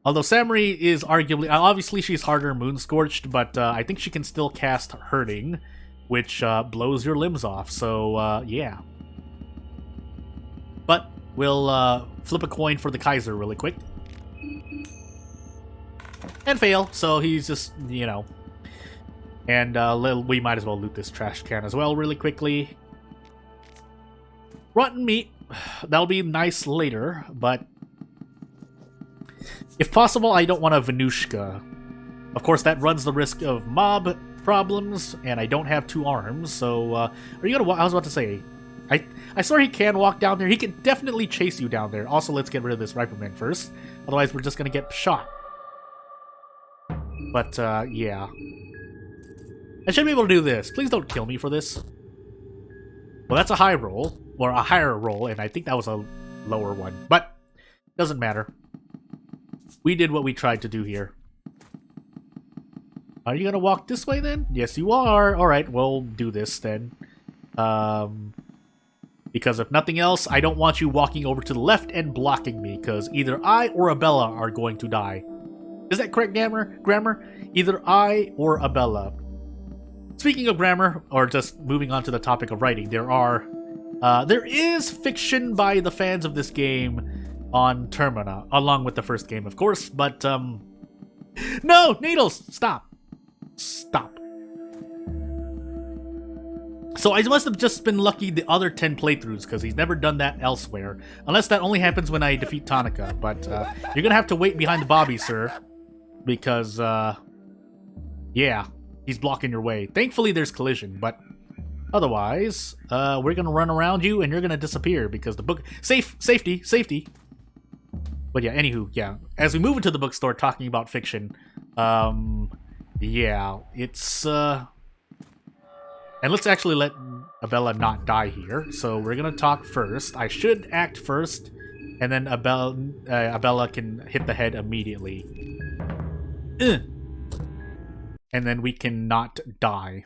Although Samarie is arguably, obviously she's harder Moon Scorched, but I think she can still cast Hurting, which blows your limbs off, so yeah. But we'll flip a coin for the Kaiser really quick. And fail, so he's just, you know. And we might as well loot this trash can as well really quickly. Rotten meat, that'll be nice later, but if possible, I don't want a Venushka. Of course, that runs the risk of mob problems, and I don't have 2 arms, so, are you gonna walk? I was about to say, I swear he can walk down there. He can definitely chase you down there. Also, let's get rid of this rifleman first, otherwise we're just gonna get shot. But, yeah. I should be able to do this. Please don't kill me for this. Well, that's a high roll, or a higher roll, and I think that was a lower one, but doesn't matter. We did what we tried to do here. Are you gonna walk this way then? Yes, you are. Alright, we'll do this then. Because if nothing else, I don't want you walking over to the left and blocking me, because either I or Abella are going to die. Is that correct grammar? Either I or Abella. Speaking of grammar, or just moving on to the topic of writing, there is fiction by the fans of this game on Termina, along with the first game, of course, but, no! Needles! Stop. Stop. So I must have just been lucky the other 10 playthroughs, because he's never done that elsewhere. Unless that only happens when I defeat Tanaka. But you're gonna have to wait behind the Bobby, sir. Because, yeah, he's blocking your way. Thankfully, there's collision, but otherwise, we're gonna run around you and you're gonna disappear because the book... Safety. But yeah, anywho, yeah. As we move into the bookstore talking about fiction, yeah, it's, and let's actually let Abella not die here. So we're gonna talk first. I should act first, and then Abella can hit the head immediately. And then we can not die.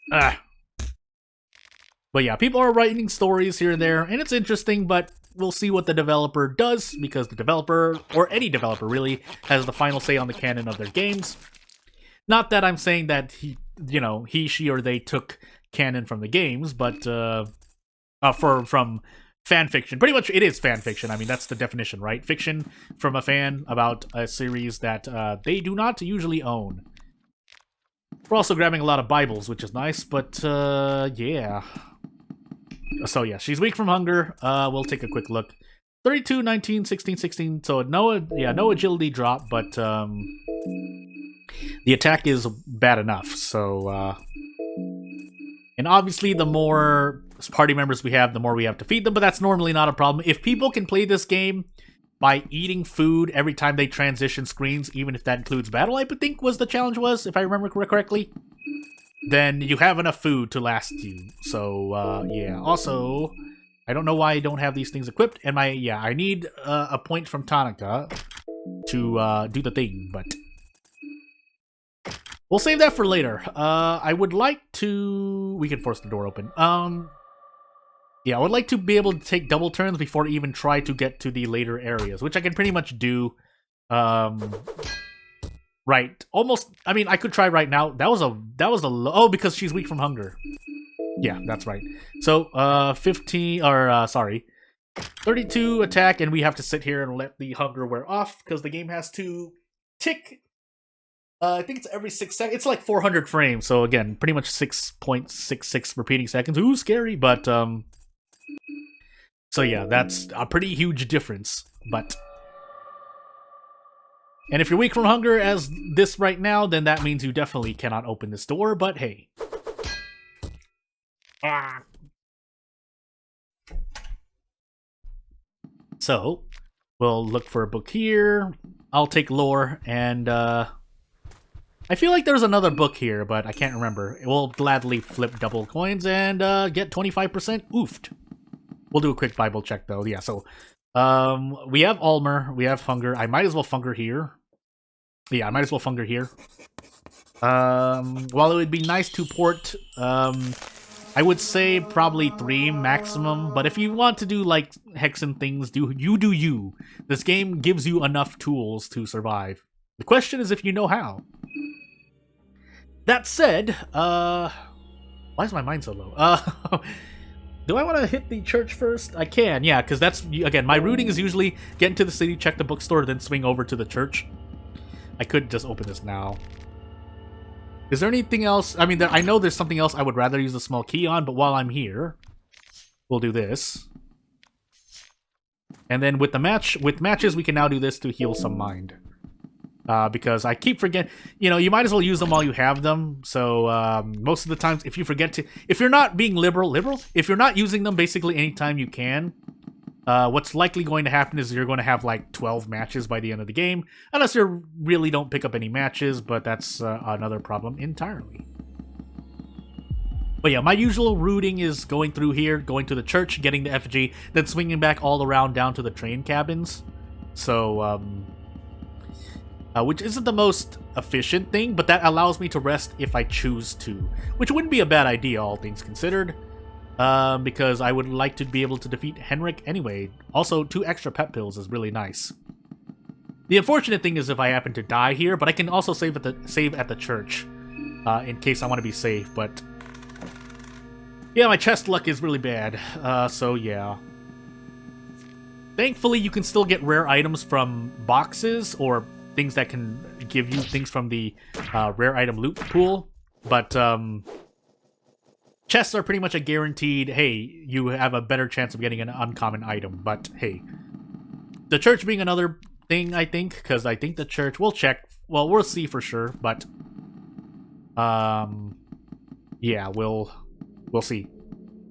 But yeah, people are writing stories here and there, and it's interesting, but we'll see what the developer does, because the developer, or any developer really, has the final say on the canon of their games. Not that I'm saying that he, she, or they took canon from the games, but from fan fiction. Pretty much it is fan fiction. I mean, that's the definition, right? Fiction from a fan about a series that they do not usually own. We're also grabbing a lot of Bibles, which is nice, but yeah. So yeah, she's weak from hunger. We'll take a quick look. 32, 19, 16, 16. So no agility drop, but the attack is bad enough. So and obviously the more party members we have, the more we have to feed them, but that's normally not a problem. If people can play this game by eating food every time they transition screens, even if that includes battle, I think was the challenge was, if I remember correctly, then you have enough food to last you. So, yeah. Also, I don't know why I don't have these things equipped, and I need a point from Tanaka to do the thing, but we'll save that for later. I would like to... We can force the door open. Yeah, I would like to be able to take double turns before I even try to get to the later areas, which I can pretty much do. Right, almost. I mean, I could try right now. That was a oh, because she's weak from hunger. Yeah, that's right. So 15 or sorry, 32 attack, and we have to sit here and let the hunger wear off because the game has to tick. I think it's every 6 seconds. It's like 400 frames. So again, pretty much 6.66 repeating seconds. Ooh, scary, but so yeah, that's a pretty huge difference. But and if you're weak from hunger as this right now, then that means you definitely cannot open this door. But hey, so we'll look for a book here. I'll take lore, and I feel like there's another book here, but I can't remember. We'll gladly flip double coins and get 25% oofed. We'll do a quick Bible check, though. Yeah, so we have Almer, we have Hunger. I might as well Funger here. Yeah, I might as well Funger here. While it would be nice to port, I would say probably 3 maximum. But if you want to do, like, hexen things, do you. This game gives you enough tools to survive. The question is if you know how. That said, why is my mind so low? Do I want to hit the church first? I can, yeah, because that's, again, my routing is usually get into the city, check the bookstore, then swing over to the church. I could just open this now. Is there anything else? I mean, I know there's something else I would rather use the small key on, but while I'm here, we'll do this. And then with matches, we can now do this to heal some mind. Because I keep forgetting, you might as well use them while you have them. So most of the times, if you forget to, if you're not being liberal, if you're not using them basically anytime you can, what's likely going to happen is you're going to have like 12 matches by the end of the game, unless you really don't pick up any matches, but that's another problem entirely. But yeah, my usual routing is going through here, going to the church, getting the effigy, then swinging back all around down to the train cabins. So, which isn't the most efficient thing, but that allows me to rest if I choose to, which wouldn't be a bad idea, all things considered, because I would like to be able to defeat Henrik anyway. Also, 2 extra pet pills is really nice. The unfortunate thing is if I happen to die here, but I can also save at the church, in case I want to be safe, but yeah, my chest luck is really bad, so yeah. Thankfully, you can still get rare items from boxes, or things that can give you things from the rare item loot pool, but chests are pretty much a guaranteed, hey, you have a better chance of getting an uncommon item. But hey, the church being another thing, I think, because I think the church, we'll check. Well, we'll see for sure, but yeah, we'll see.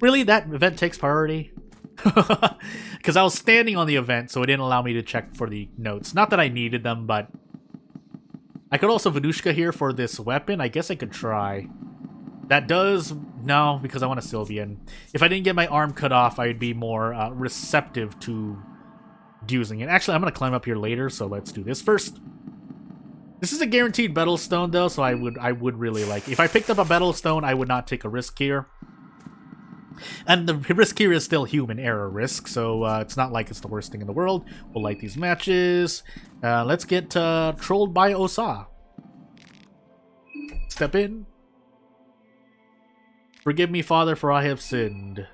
Really, that event takes priority? Because I was standing on the event, so it didn't allow me to check for the notes. Not that I needed them, but I could also Venushka here for this weapon. I guess I could try. That does... No, because I want a Sylvian. If I didn't get my arm cut off, I'd be more receptive to using it. Actually, I'm going to climb up here later, so let's do this first. This is a guaranteed Battlestone, though, so I would really like... If I picked up a Battlestone, I would not take a risk here. And the risk here is still human error risk, so it's not like it's the worst thing in the world. We'll light these matches. Let's get trolled by Osa. Step in. Forgive me, Father, for I have sinned.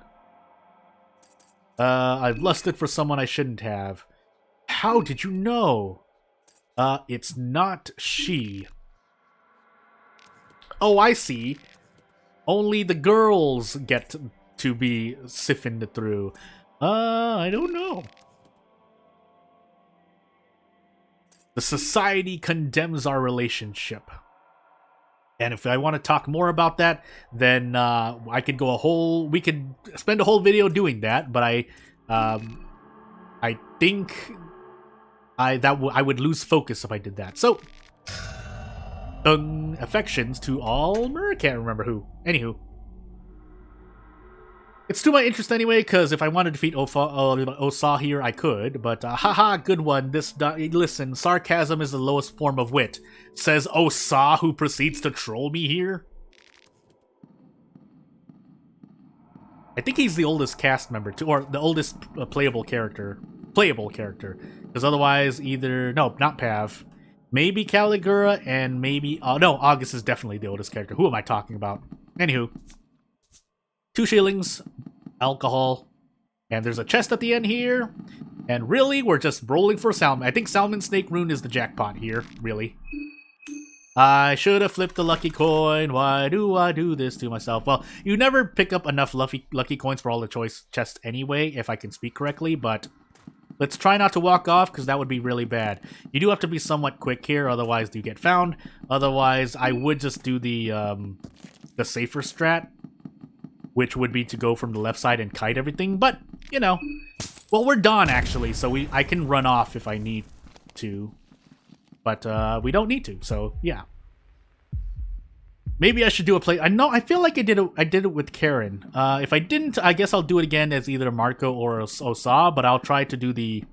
I've lusted for someone I shouldn't have. How did you know? It's not she. Oh, I see. Only the girls get to be siphoned through. I don't know. The society condemns our relationship. And if I want to talk more about that, then I could go we could spend a whole video doing that, but I think I would lose focus if I did that. So, affections to Almer? I can't remember who. Anywho. It's to my interest anyway, because if I want to defeat Osa here, I could, but haha, good one. Listen, sarcasm is the lowest form of wit. Says Osa, who proceeds to troll me here. I think he's the oldest cast member, too, or the oldest playable character. Because otherwise, either... No, not Pav. Maybe Caligura, and maybe... no, August is definitely the oldest character. Who am I talking about? Anywho. 2 shillings, alcohol, and there's a chest at the end here. And really, we're just rolling for Salmon. I think Salmon Snake Rune is the jackpot here, really. I should have flipped the lucky coin. Why do I do this to myself? Well, you never pick up enough lucky coins for all the choice chests anyway, if I can speak correctly, but let's try not to walk off, because that would be really bad. You do have to be somewhat quick here, otherwise you get found. Otherwise, I would just do the safer strat, which would be to go from the left side and kite everything, but, you know. Well, we're done, actually, so I can run off if I need to. But, we don't need to, so, yeah. Maybe I should do a play... I feel like I did it with Karen. If I didn't, I guess I'll do it again as either Marco or Osa, but I'll try to do the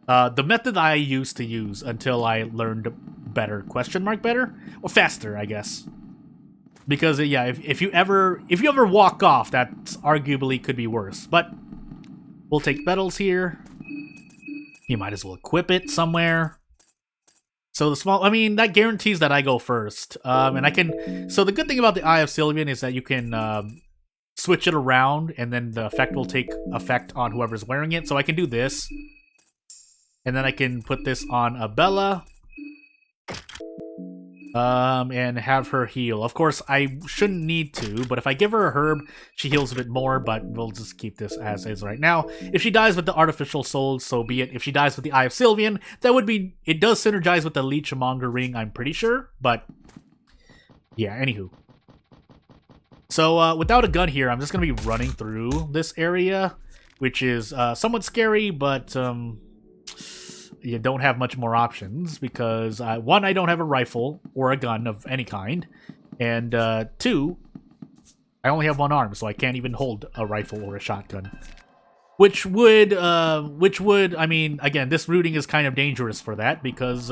method I used to use until I learned better. Better? Or faster, I guess. Because, yeah, if you ever walk off, that arguably could be worse. But we'll take medals here. You might as well equip it somewhere. So that guarantees that I go first. And I can... So the good thing about the Eye of Sylvian is that you can switch it around, and then the effect will take effect on whoever's wearing it. So I can do this. And then I can put this on Abella. And have her heal. Of course, I shouldn't need to, but if I give her a herb, she heals a bit more, but we'll just keep this as is right now. If she dies with the artificial soul, so be it. If she dies with the Eye of Sylvian, that would be... It does synergize with the Leechmonger ring, I'm pretty sure, but... Yeah, anywho. So, without a gun here, I'm just gonna be running through this area, which is somewhat scary, but... you don't have much more options because, one, I don't have a rifle or a gun of any kind, and two, I only have one arm, so I can't even hold a rifle or a shotgun. Which would, I mean, again, this routing is kind of dangerous for that because,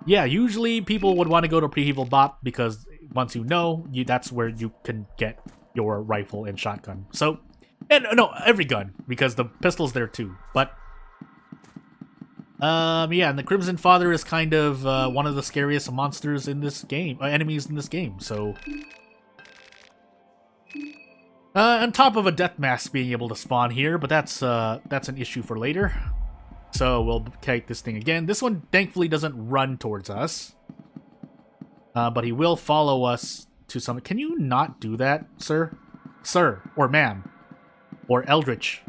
yeah, usually people would want to go to Pre-Evil Bop because once you know, that's where you can get your rifle and shotgun. So, and no, every gun, because the pistol's there too, but... yeah, and the Crimson Father is kind of one of the scariest monsters in this game, enemies in this game, so... on top of a death mask being able to spawn here, but that's an issue for later. So we'll take this thing again. This one, thankfully, doesn't run towards us. But he will follow us to some... Can you not do that, sir? Sir, or ma'am, or Eldritch.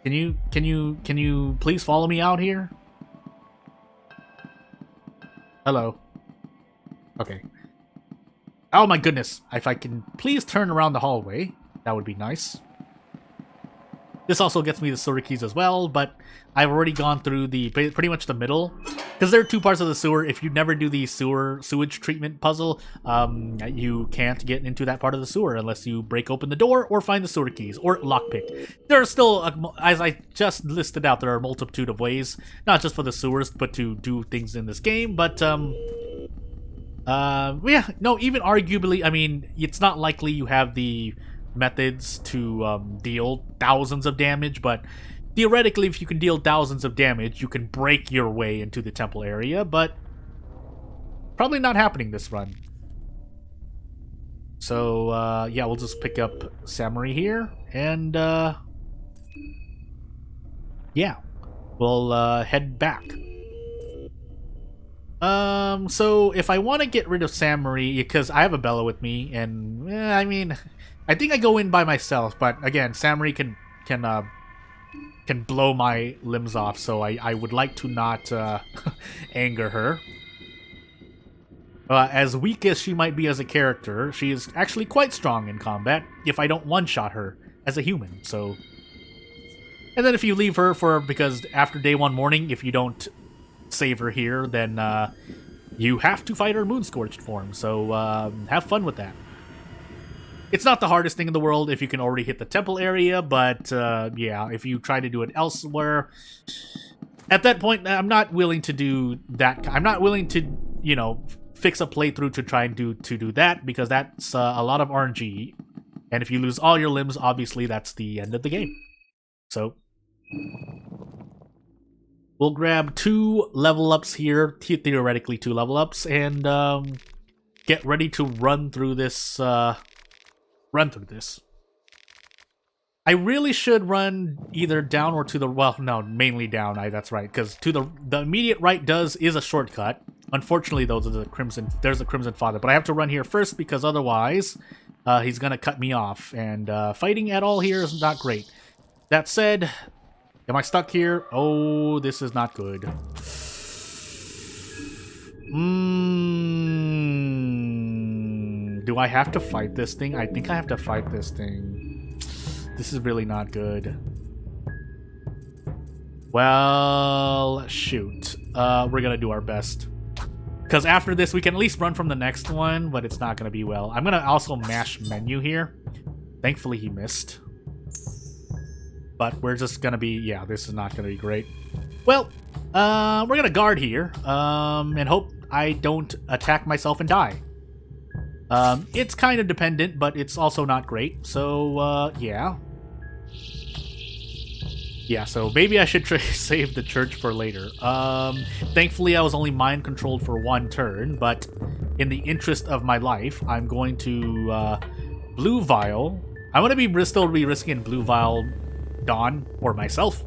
Can you please follow me out here? Hello. Okay. Oh my goodness. If I can please turn around the hallway, that would be nice. This also gets me the sewer keys as well, but I've already gone through the pretty much the middle. Because there are two parts of the sewer. If you never do the sewage treatment puzzle, you can't get into that part of the sewer unless you break open the door or find the sewer keys or lockpick. There are still, as I just listed out, there are a multitude of ways, not just for the sewers, but to do things in this game. But yeah, no, even arguably, I mean, it's not likely you have the methods to deal thousands of damage, but theoretically, if you can deal thousands of damage, you can break your way into the temple area, but probably not happening this run. So, yeah, we'll just pick up Samarie here, and, yeah, we'll head back. So if I want to get rid of Samarie, because I have a Bella with me, and, I mean, I think I go in by myself, but again, Samarie can blow my limbs off, so I would like to not anger her. As weak as she might be as a character, she is actually quite strong in combat if I don't one-shot her as a human, so... And then if you leave her because after day 1 morning, if you don't save her here, then you have to fight her Moonscorched form, so have fun with that. It's not the hardest thing in the world if you can already hit the temple area, but yeah, if you try to do it elsewhere, at that point, I'm not willing to do that. I'm not willing to, you know, fix a playthrough to try and do that, because that's a lot of RNG, and if you lose all your limbs, obviously that's the end of the game. So we'll grab 2 level ups here, theoretically 2 level ups, and get ready to run through this. I really should run either down or to the... Well, no, mainly down. That's right, because to the immediate right is a shortcut. Unfortunately, there's the Crimson Father, but I have to run here first because otherwise he's gonna cut me off, and fighting at all here is not great. That said, am I stuck here? Oh, this is not good. Do I have to fight this thing? I think I have to fight this thing. This is really not good. Well, shoot. We're gonna do our best. Because after this, we can at least run from the next one, but it's not gonna be well. I'm gonna also mash menu here. Thankfully, he missed. But we're just gonna be... Yeah, this is not gonna be great. Well, we're gonna guard here, and hope I don't attack myself and die. It's kind of dependent, but it's also not great, so, yeah. Yeah, so maybe I should save the church for later. Thankfully I was only mind-controlled for 1 turn, but in the interest of my life, I'm going to, Blue Vial. I'm gonna be still risking Blue Vial Daan, or myself.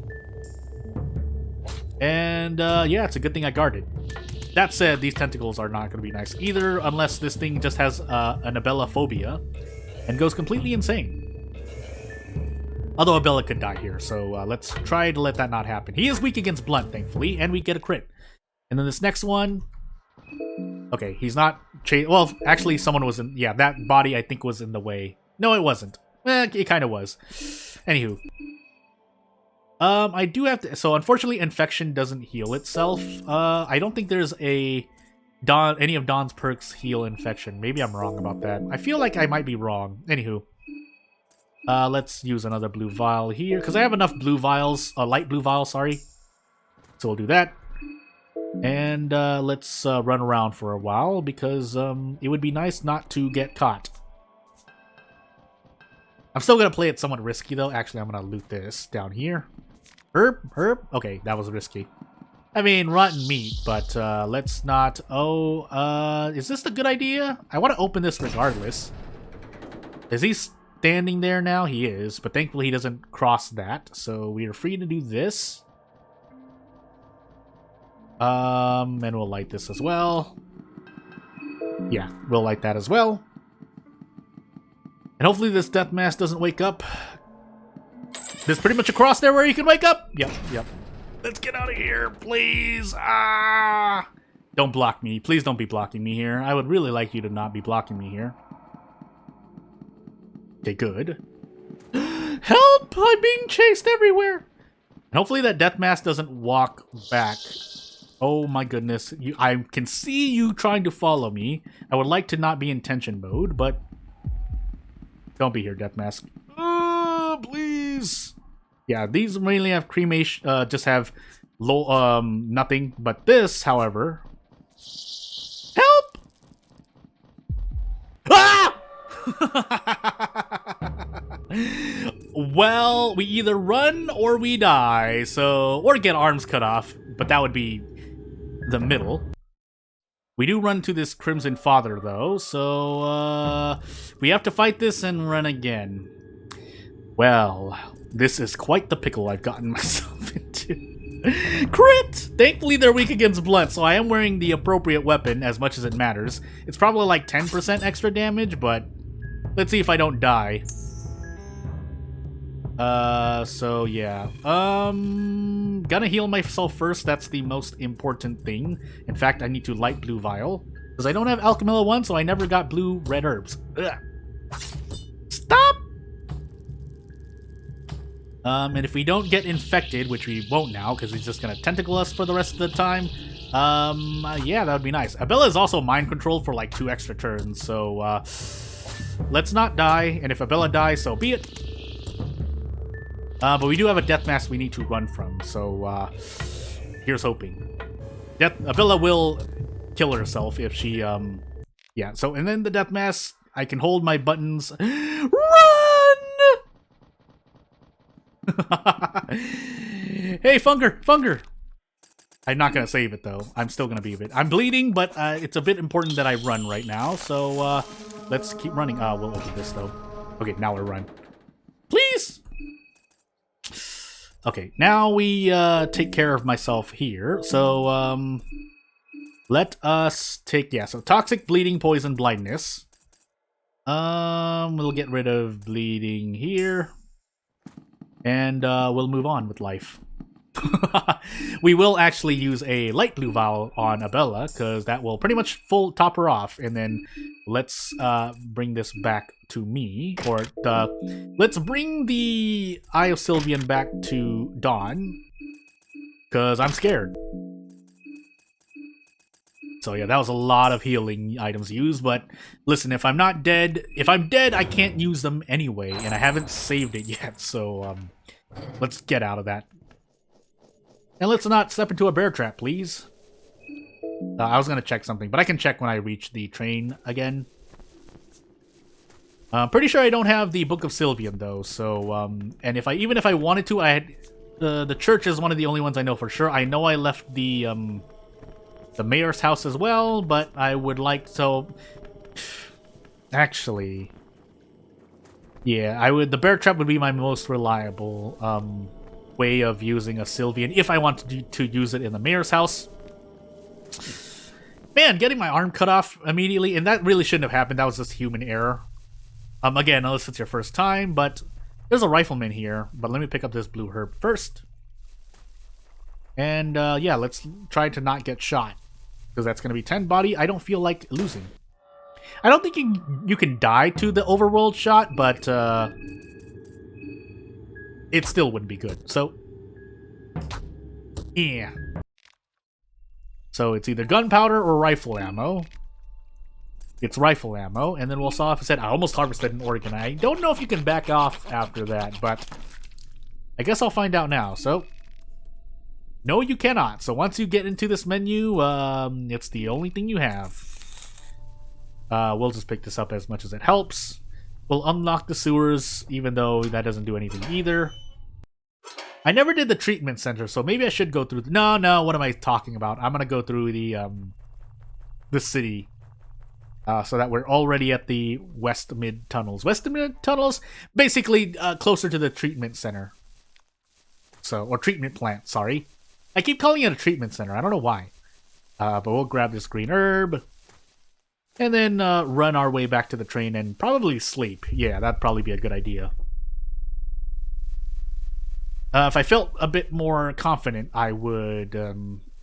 And, yeah, it's a good thing I guarded. That said, these tentacles are not going to be nice either, unless this thing just has an Abella phobia and goes completely insane. Although Abella could die here, so let's try to let that not happen. He is weak against blunt, thankfully, and we get a crit. And then this next one... Okay, he's not... Well, actually, someone was in... Yeah, that body, I think, was in the way. No, it wasn't. It kind of was. Anywho. I do have to... So, unfortunately, infection doesn't heal itself. I don't think there's any of Daan's perks heal infection. Maybe I'm wrong about that. I feel like I might be wrong. Anywho. Let's use another blue vial here, because I have enough blue vials, light blue vials, sorry. So we'll do that. And, let's, run around for a while, because, it would be nice not to get caught. I'm still gonna play it somewhat risky, though. Actually, I'm gonna loot this down here. Herb? Okay, that was risky. I mean, rotten meat, but let's not... Oh, is this a good idea? I want to open this regardless. Is he standing there now? He is, but thankfully he doesn't cross that, so we are free to do this. And we'll light this as well. Yeah, we'll light that as well. And hopefully this death mask doesn't wake up. There's pretty much a cross there where you can wake up. Yep, yep. Let's get out of here, please. Ah! Don't block me. Please don't be blocking me here. I would really like you to not be blocking me here. Okay, good. Help! I'm being chased everywhere. And hopefully that death mask doesn't walk back. Oh my goodness. I can see you trying to follow me. I would like to not be in tension mode, but... Don't be here, death mask. Please! Yeah, these mainly have cremation, just have low, nothing. But this, however... Help! Ah! Well, we either run or we die, so... Or get arms cut off, but that would be the middle. We do run to this Crimson Father, though, so, we have to fight this and run again. Well, this is quite the pickle I've gotten myself into. Crit! Thankfully, they're weak against blunt, so I am wearing the appropriate weapon, as much as it matters. It's probably like 10% extra damage, but let's see if I don't die. So yeah. Gonna heal myself first. That's the most important thing. In fact, I need to light blue vial. Because I don't have Alchemilla 1, so I never got blue red herbs. Ugh. Stop! And if we don't get infected, which we won't now, because he's just gonna tentacle us for the rest of the time, yeah, that would be nice. Abella is also mind controlled for like 2 extra turns, so, let's not die, and if Abella dies, so be it. But we do have a death mask we need to run from, so, here's hoping. Abella will kill herself if she, yeah, so, and then the death mask, I can hold my buttons. Run! Hey, Funger! I'm not gonna save it, though. I'm still gonna be a bit. I'm bleeding, but, it's a bit important that I run right now, so, let's keep running. We'll open this, though. Okay, now we'll run. Please! Okay, now we take care of myself here. So, let us take, yeah, so toxic, bleeding, poison, blindness. We'll get rid of bleeding here. And we'll move on with life. We will actually use a light blue vial on Abella, because that will pretty much full top her off. And then let's bring this back to me, or let's bring the Eye of Sylvian back to Daan, because I'm scared. So yeah, that was a lot of healing items used, but listen, if I'm not dead, if I'm dead, I can't use them anyway, and I haven't saved it yet, so let's get out of that. And let's not step into a bear trap, please. I was gonna check something, but I can check when I reach the train again. Pretty sure I don't have the Book of Sylvian though, so and even if I wanted to, I had the church is one of the only ones I know for sure. I know I left the mayor's house as well, but I would like actually, yeah, the bear trap would be my most reliable way of using a Sylvian if I wanted to use it in the mayor's house. Man, getting my arm cut off immediately, and that really shouldn't have happened. That was just human error. Again, unless it's your first time, but there's a rifleman here. But let me pick up this blue herb first. And yeah, let's try to not get shot, because that's going to be 10 body. I don't feel like losing. I don't think you can die to the overworld shot, but it still wouldn't be good. So, yeah. So it's either gunpowder or rifle ammo. It's rifle ammo, and then we'll saw off his head. I almost harvested an organ. I don't know if you can back off after that, but I guess I'll find out now. So, no, you cannot. So once you get into this menu, it's the only thing you have. We'll just pick this up as much as it helps. We'll unlock the sewers, even though that doesn't do anything either. I never did the treatment center, so maybe I should go through... No, what am I talking about? I'm gonna go through the city. So that we're already at the West Mid Tunnels. West Mid Tunnels? Basically, closer to the treatment center. So, or treatment plant, sorry. I keep calling it a treatment center. I don't know why. But we'll grab this green herb. And then run our way back to the train and probably sleep. Yeah, that'd probably be a good idea. If I felt a bit more confident, I would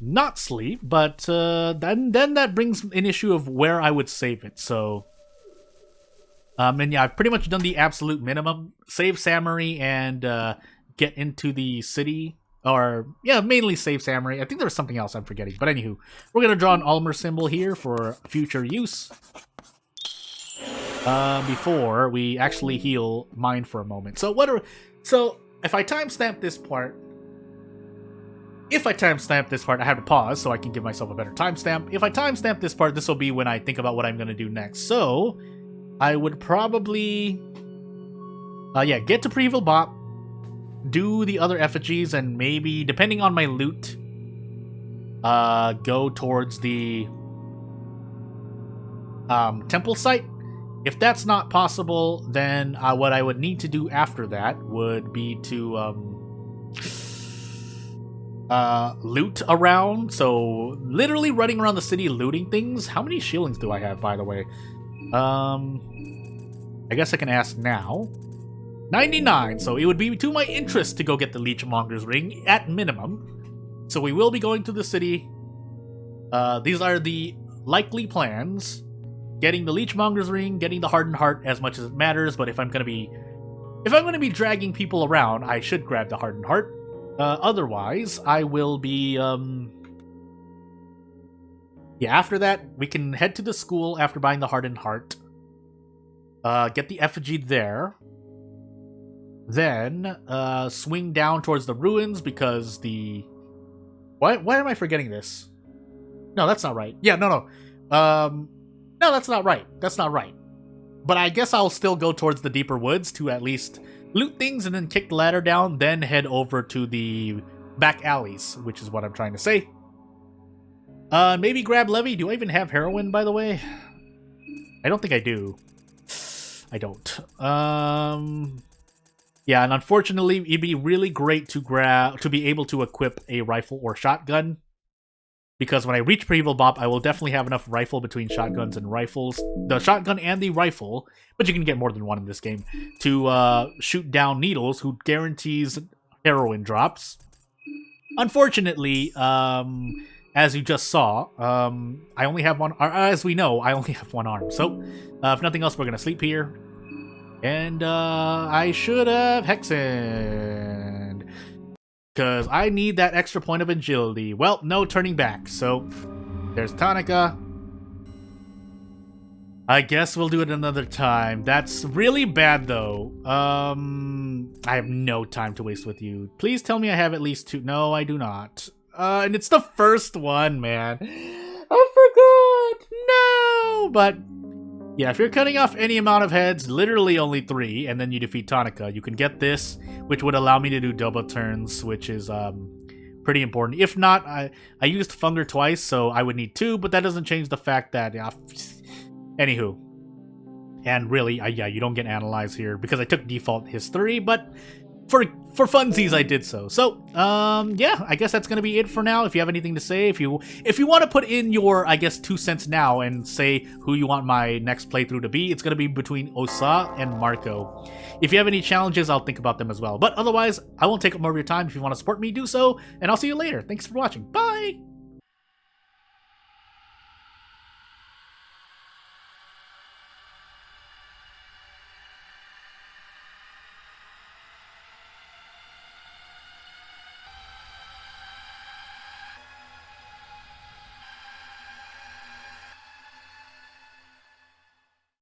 not sleep, but then that brings an issue of where I would save it. So, and yeah, I've pretty much done the absolute minimum. Save Samarie and get into the city. Or, yeah, mainly save Samarie. I think there was something else I'm forgetting. But anywho, we're going to draw an Ulmer symbol here for future use. Before we actually heal mine for a moment. So, if I timestamp this part... I have to pause so I can give myself a better timestamp. If I timestamp this part, this will be when I think about what I'm going to do next. So, I would probably... get to Pre-Evil Bop. Do the other effigies and maybe, depending on my loot, go towards the temple site. If that's not possible, then what I would need to do after that would be to loot around. So literally running around the city looting things. How many shillings do I have, by the way? I guess I can ask now. 99, so it would be to my interest to go get the Leechmonger's Ring, at minimum. So we will be going to the city. These are the likely plans. Getting the Leechmonger's Ring, getting the Hardened Heart as much as it matters, but if I'm gonna be dragging people around, I should grab the Hardened Heart. Otherwise, I will be, after that, we can head to the school after buying the Hardened Heart. Get the effigy there. Then, swing down towards the ruins because the... Why am I forgetting this? No, that's not right. Yeah, no. No, that's not right. That's not right. But I guess I'll still go towards the deeper woods to at least loot things and then kick the ladder down, then head over to the back alleys, which is what I'm trying to say. Maybe grab Levy. Do I even have heroin, by the way? I don't think I do. I don't. Yeah, and unfortunately, it'd be really great to be able to equip a rifle or shotgun. Because when I reach Pre-Evil Bop, I will definitely have enough rifle between shotguns and rifles. The shotgun and the rifle, but you can get more than one in this game, to shoot down Needles, who guarantees heroin drops. Unfortunately, as you just saw, I only have one... as we know, I only have one arm. So, if nothing else, we're going to sleep here. And I should have Hexened. Because I need that extra point of agility. Well, no turning back. So, there's Tanaka. I guess we'll do it another time. That's really bad, though. I have no time to waste with you. Please tell me I have at least 2. No, I do not. And it's the first one, man. I forgot. No, but... yeah, if you're cutting off any amount of heads, literally only 3, and then you defeat Tanaka, you can get this, which would allow me to do double turns, which is pretty important. If not, I used Funger twice, so I would need 2, but that doesn't change the fact that... anywho. And really, yeah, you don't get analyzed here, because I took default history, but... For funsies, I did so. So, yeah, I guess that's gonna be it for now. If you have anything to say, if you want to put in your, I guess, 2 cents now and say who you want my next playthrough to be, it's gonna be between Osa and Marco. If you have any challenges, I'll think about them as well. But otherwise, I won't take up more of your time. If you want to support me, do so, and I'll see you later. Thanks for watching. Bye!